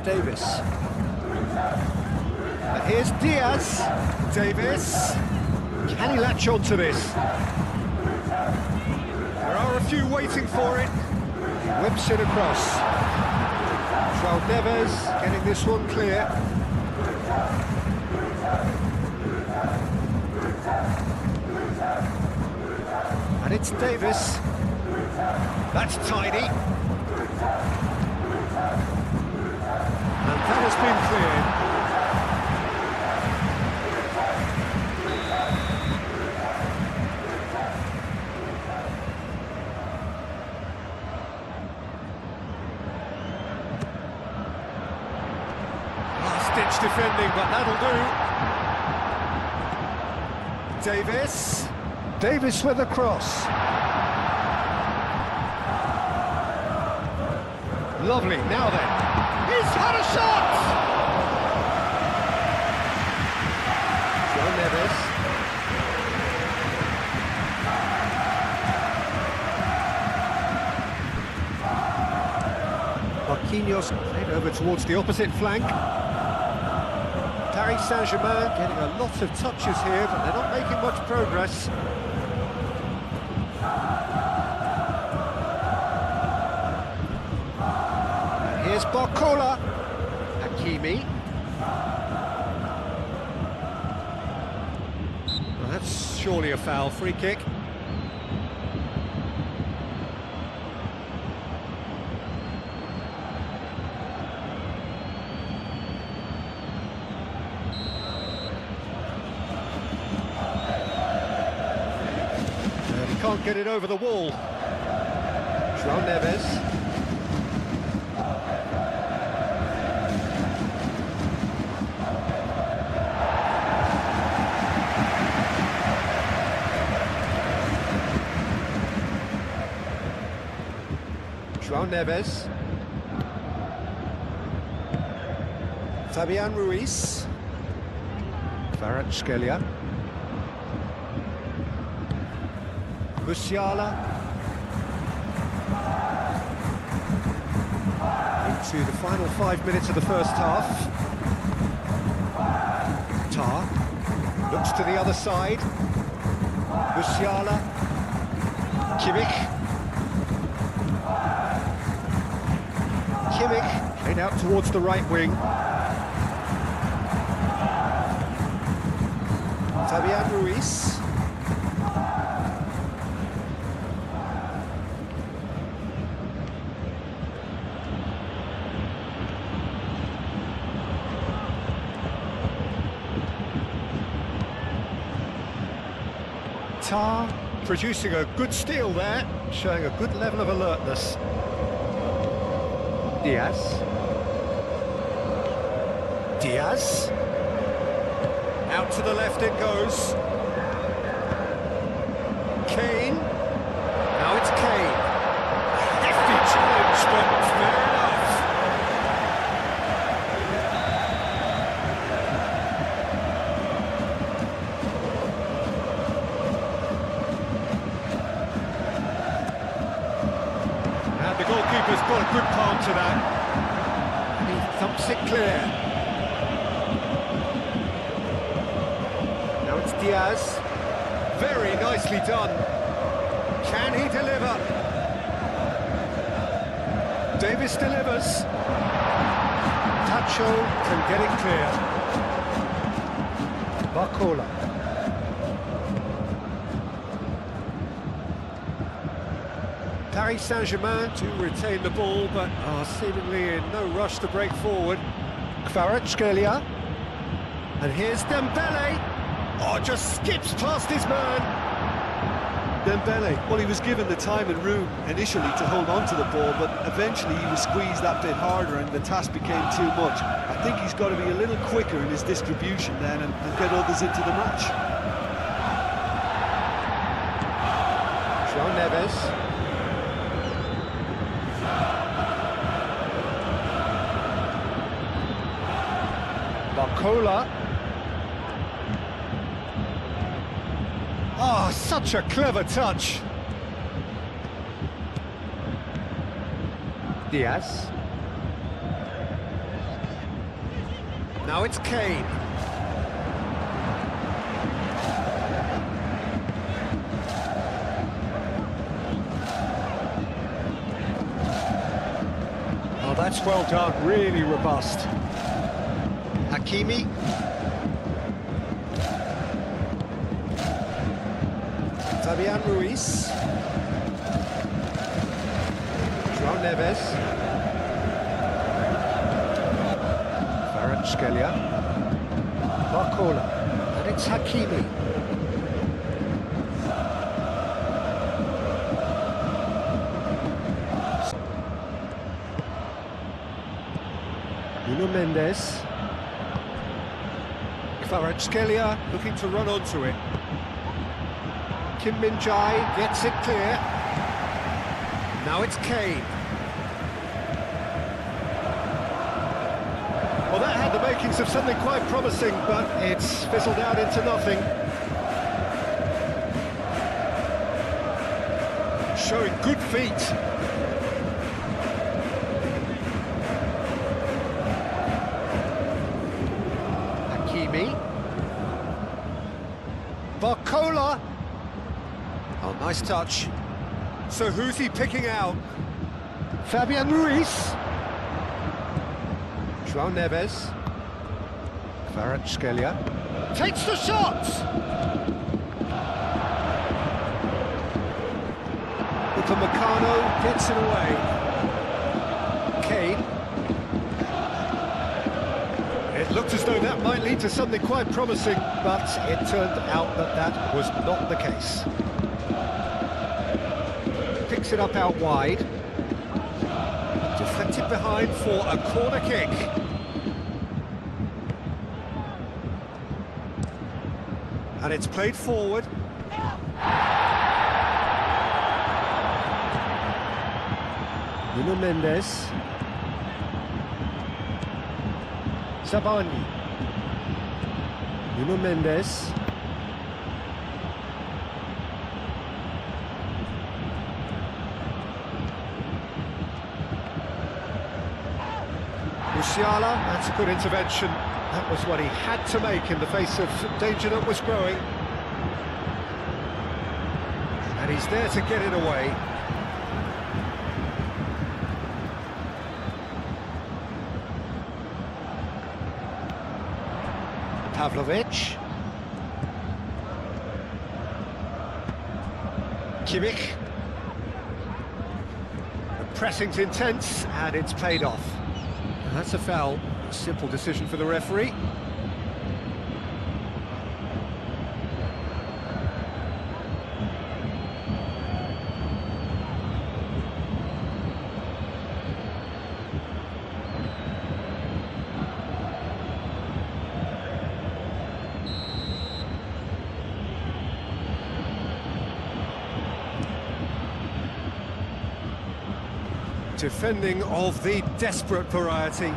Davis. And here's Diaz. Davis. Can he latch on to this? There are a few waiting for it. He whips it across. João Neves getting this one clear. And it's Davis. That's tidy. And that has been cleared. Last-ditch defending, but that'll do. Davis with a cross. Lovely, now then. He's had a shot! João Neves. Marquinhos played over towards the opposite flank. Paris Saint Germain getting a lot of touches here, but they're not making much progress. And here's Barcola. Hakimi. Well, that's surely a foul. Free kick. Can't get it over the wall. João Neves. João Neves. Fabian Ruiz. Kvaratskhelia. Musiala into the final 5 minutes of the first half. Tar looks to the other side. Musiala, Kimmich played out towards the right wing. Fabian Ruiz. Tar producing a good steal there, showing a good level of alertness. Diaz. Out to the left it goes. Kane. goalkeeper's got a good palm to that. And he thumps it clear. Now it's Diaz. Very nicely done. Can he deliver? Davis delivers. Tacho can get it clear. Barcola. Paris Saint Germain to retain the ball, but are seemingly in no rush to break forward. Kvaratskhelia. And here's Dembele. Oh, just skips past his man. Dembele, well, he was given the time and room initially to hold on to the ball, but eventually he was squeezed that bit harder and the task became too much. I think he's got to be a little quicker in his distribution then and get others into the match. João Neves. Barcola. Oh, such a clever touch. Diaz. Now it's Kane. Oh, that's well done, really robust. Hakimi. Fabian Ruiz. João Neves. Kvaratskhelia. Barcola. And it's Hakimi. Nuno Mendes. Kvaratskhelia looking to run onto it. Kim Min-jae gets it clear. Now it's Kane. Well, that had the makings of something quite promising, but it's fizzled out into nothing. Showing good feet. Hakimi. Barcola. Oh, nice touch. So who's he picking out? Fabian Ruiz. João Neves. Kvaratskhelia. Takes the shot! Upamecano gets it away. Kane. It looked as though that might lead to something quite promising, but it turned out that that was not the case. Picks it up out wide. Deflected behind for a corner kick. And it's played forward. Nuno Mendes. Zabani. Nuno Mendes. Musiala, that's a good intervention. That was what he had to make in the face of danger that was growing. And he's there to get it away. Pavlovic. Kimmich. The pressing's intense and it's paid off. That's a foul. A simple decision for the referee. Defending of the desperate variety.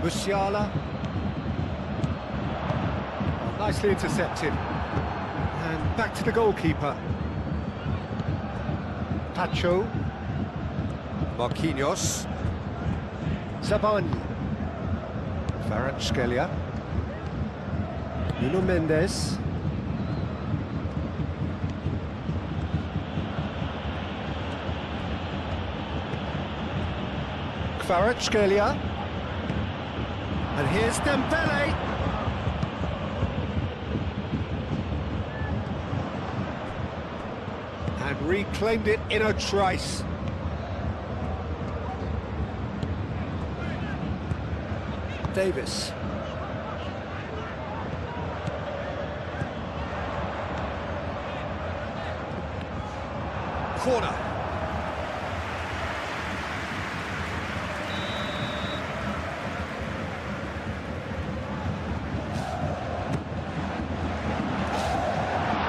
Musiala. Oh, nicely intercepted. And back to the goalkeeper. Tacho. Marquinhos. Zabani. Kvaratskhelia. Nuno Mendes. Kvaratskhelia. And here's Dembele. And reclaimed it in a trice. Davis. Corner.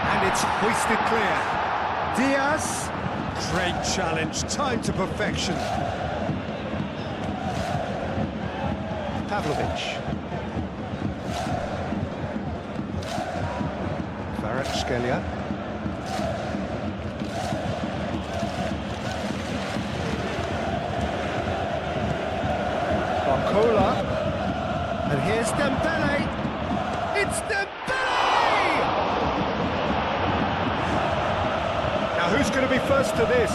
And it's hoisted clear. Diaz. Great challenge, time to perfection. Pavlovic. Kvaratskhelia. Barcola. And here's Dembele. It's Dembele! Now who's going to be first to this?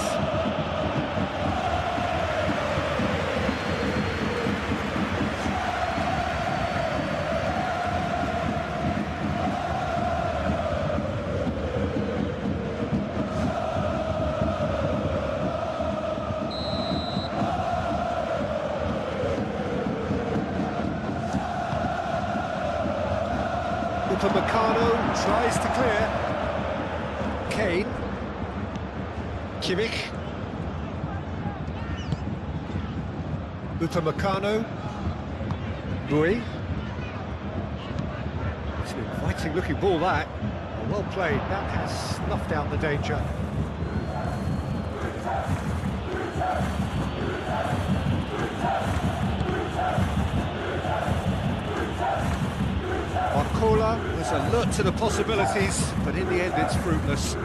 Upamecano tries to clear. Kane. Kimmich. Upamecano. Bui. It's an inviting looking ball that. Well played, that has snuffed out the danger. Barcola was alert to the possibilities, but in the end it's fruitless.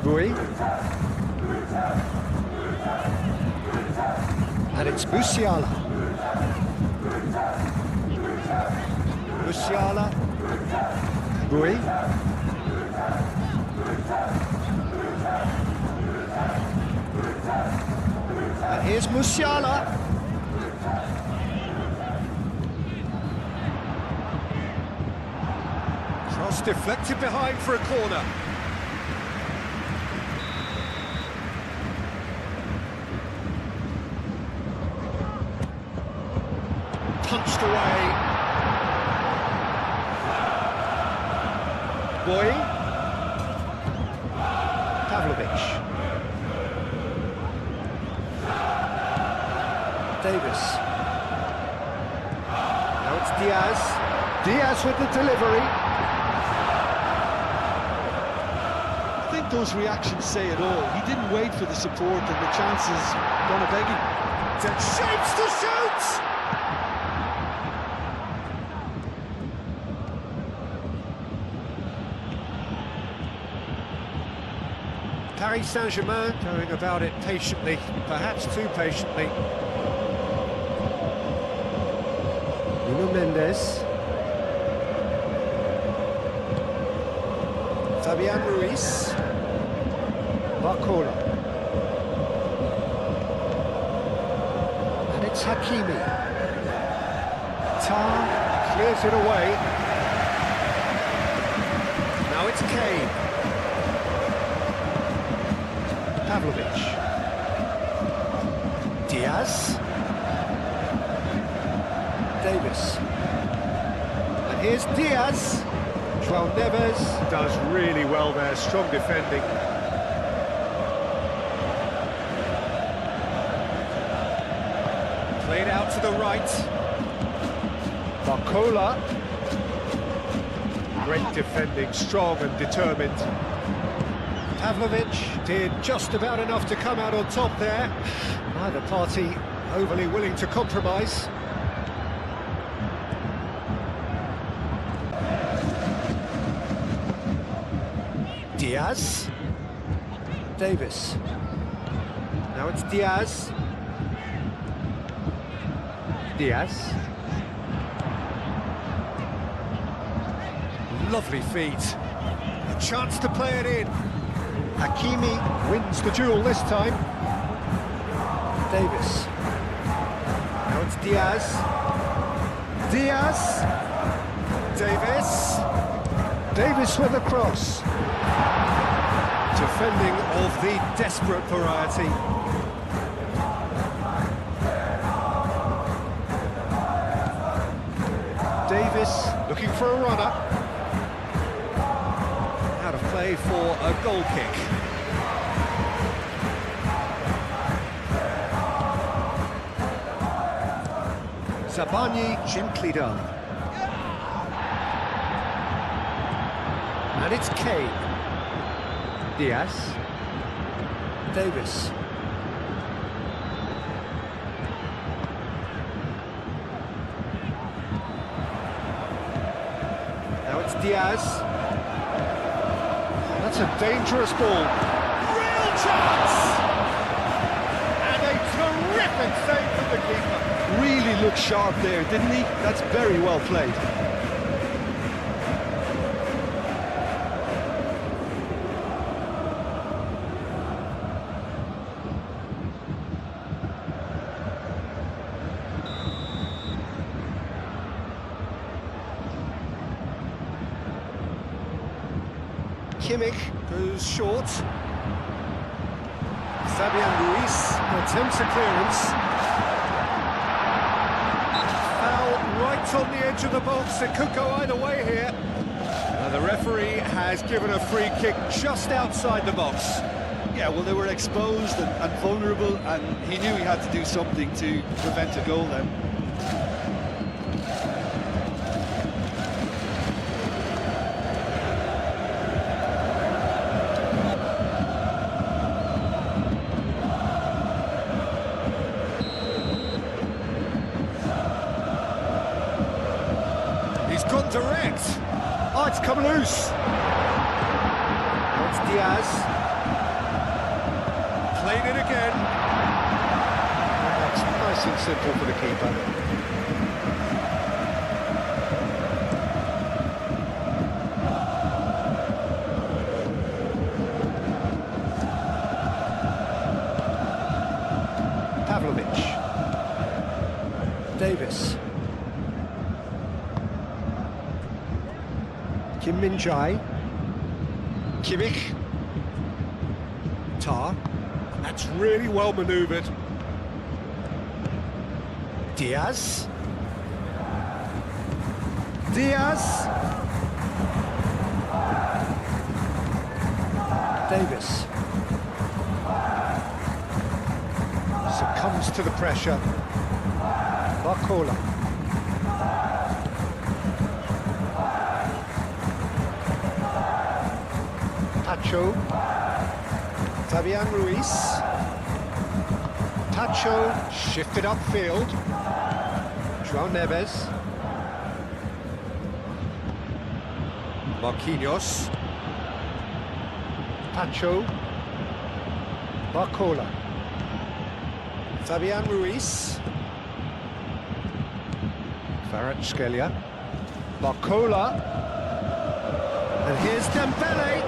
Bui. And it's Musiala. Musiala. Bui. And here's Musiala. Cross deflected behind for a corner. Punched away. Boy. Pavlovic. Davis. Now it's Diaz. Diaz with the delivery. I think those reactions say it all. He didn't wait for the support and the chances gonna beg him. That shapes to shoot! Paris Saint Germain going about it patiently, perhaps too patiently. Nuno Mendes. Fabian Ruiz. Barcola. And it's Hakimi. Tar clears it away. Now it's Kane. Pavlovic. Diaz. Davis. And here's Diaz. João Neves does really well there, strong defending. Played out to the right. Barcola. Great defending, strong and determined. Pavlovic did just about enough to come out on top there. Neither party overly willing to compromise. Diaz. Davis. Now it's Diaz. Diaz. Lovely feet. A chance to play it in. Hakimi wins the duel this time. Davis. Now it's Diaz. Diaz. Davis. Davis with a cross. Defending of the desperate variety. Davis looking for a runner. Out of play for a goal kick. Zabani gently done. And it's Kane. Diaz. Davis. Now it's Diaz. That's a dangerous ball. Real chance! And a terrific save from the keeper. Really looked sharp there, didn't he? That's very well played. Kimmich goes short. Fabian Ruiz attempts a clearance. Foul right on the edge of the box. It could go either way here. The referee has given a free kick just outside the box. Yeah, well, they were exposed and vulnerable, and he knew he had to do something to prevent a goal then. He's gone direct. Oh, it's come loose. Now it's Diaz. Played it again. That's nice and simple for the keeper. Pavlovic. Davis. Kim Min-jae. Kimmich. Tar. That's really well manoeuvred. Diaz. Diaz. Davis. Succumbs to the pressure. Barcola. Pacho. Fabian Ruiz. Pacho shifted upfield. João Neves. Marquinhos. Pacho. Barcola. Fabian Ruiz. Kvaratskhelia. Barcola. And here's Dembele.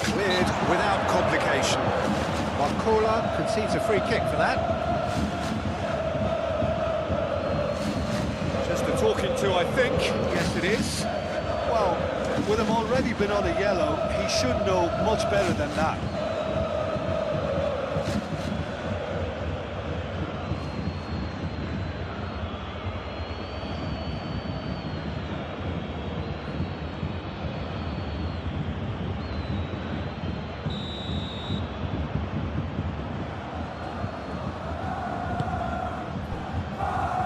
Cleared without complication. Barcola concedes a free kick for that. Just a talking to, I think. Yes, it is. Well, with him already been on a yellow, he should know much better than that.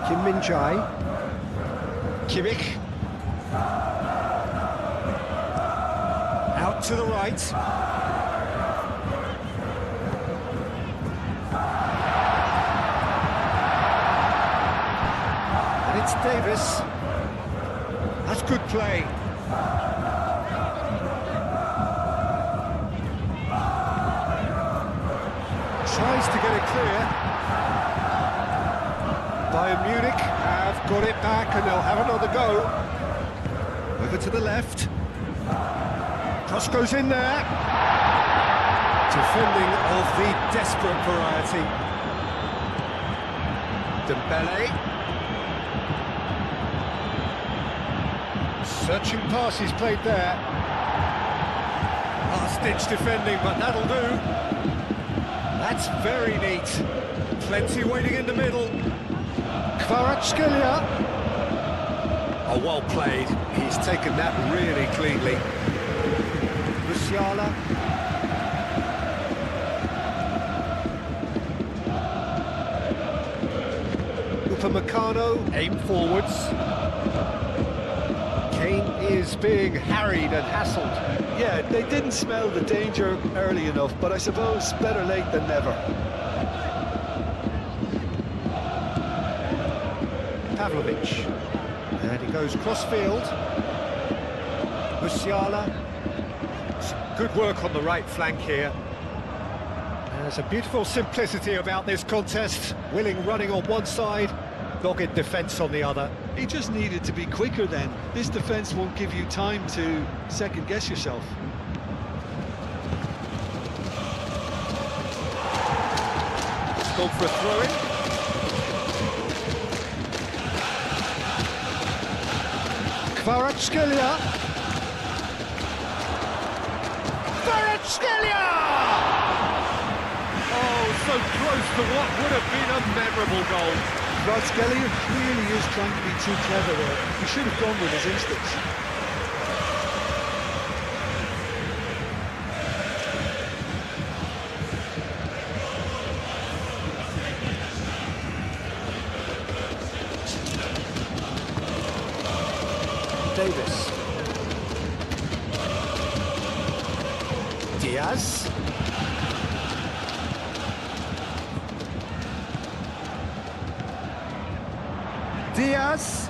Kim Min-jae. Kimmich. Out to the right. And it's Davis. That's good play. Tries to get it clear. Bayern Munich have got it back and they'll have another go. Over to the left. Cross goes in there. Defending of the desperate variety. Dembele. Searching passes played there. Last-ditch defending, but that'll do. That's very neat. Plenty waiting in the middle. Kvaratskhelia. Oh, well played. He's taken that really cleanly. Musiala. Upamecano, aim forwards. Kane is being harried and hassled. Yeah, they didn't smell the danger early enough, but I suppose better late than never. Pavlovic. And he goes cross-field. Musiala. Good work on the right flank here. There's a beautiful simplicity about this contest. Willing running on one side, dogged defence on the other. He just needed to be quicker then. This defence won't give you time to second-guess yourself. It's gone for a throw-in. Kvaratskhelia. Kvaratskhelia! Oh, so close to what would have been a memorable goal. Kvaratskhelia really is trying to be too clever there. He should have gone with his instincts. Davis. Diaz. Diaz.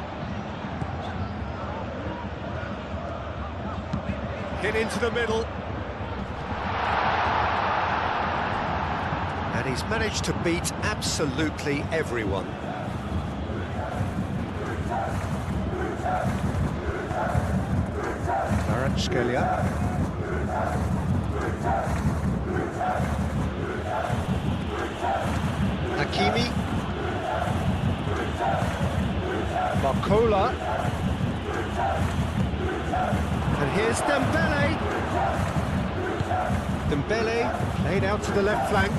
Hit into the middle. And he's managed to beat absolutely everyone. Kvaratskhelia. Hakimi. Barcola. And here's Dembele. Dembele laid out to the left flank.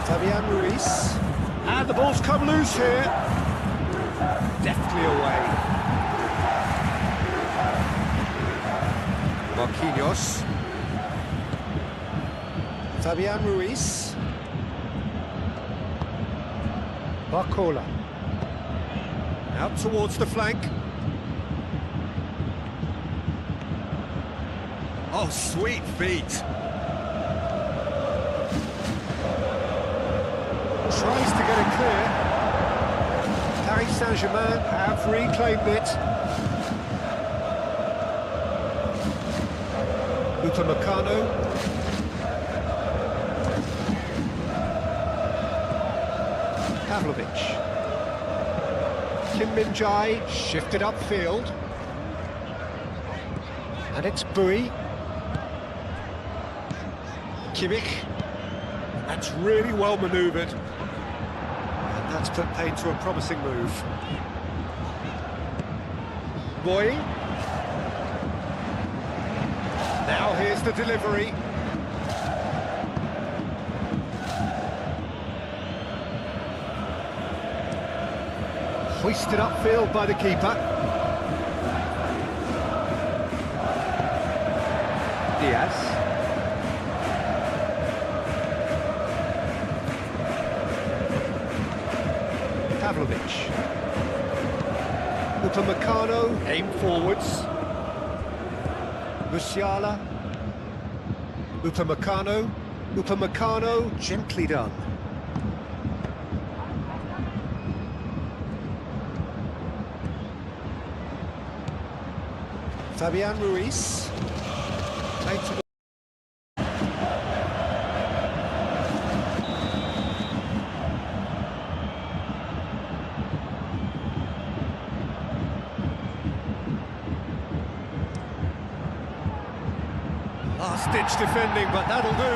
Fabian Ruiz. And the ball's come loose here. Deftly away. Marquinhos. Fabian Ruiz. Barcola. Out towards the flank. Oh, sweet feet. Tries to get it clear. Paris Saint Germain have reclaimed it. Upamecano. Pavlovic. Kim Min-jae shifted upfield. And it's Bui. Kimmich. That's really well manoeuvred. And that's put paid to a promising move. Boy. Now here's the delivery. Hoisted upfield by the keeper. Diaz. Pavlovic. Upamecano, aim forwards. Musiala. Upamecano. Upamecano, gently done. Fabian Ruiz. Last-ditch defending, but that'll do.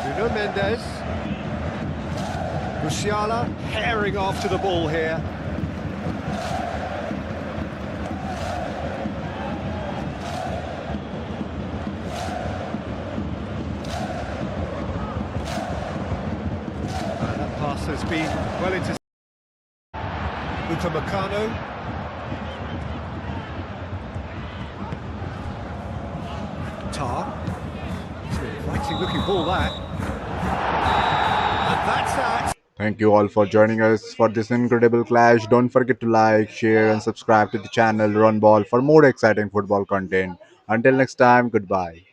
Nuno Mendes. Musiala herring after the ball here. That pass has been well into Upamecano. Tar. It's an inviting looking ball that. And that's that. Thank you all for joining us for this incredible clash. Don't forget to like, share, and subscribe to the channel Run Ball for more exciting football content. Until next time, goodbye.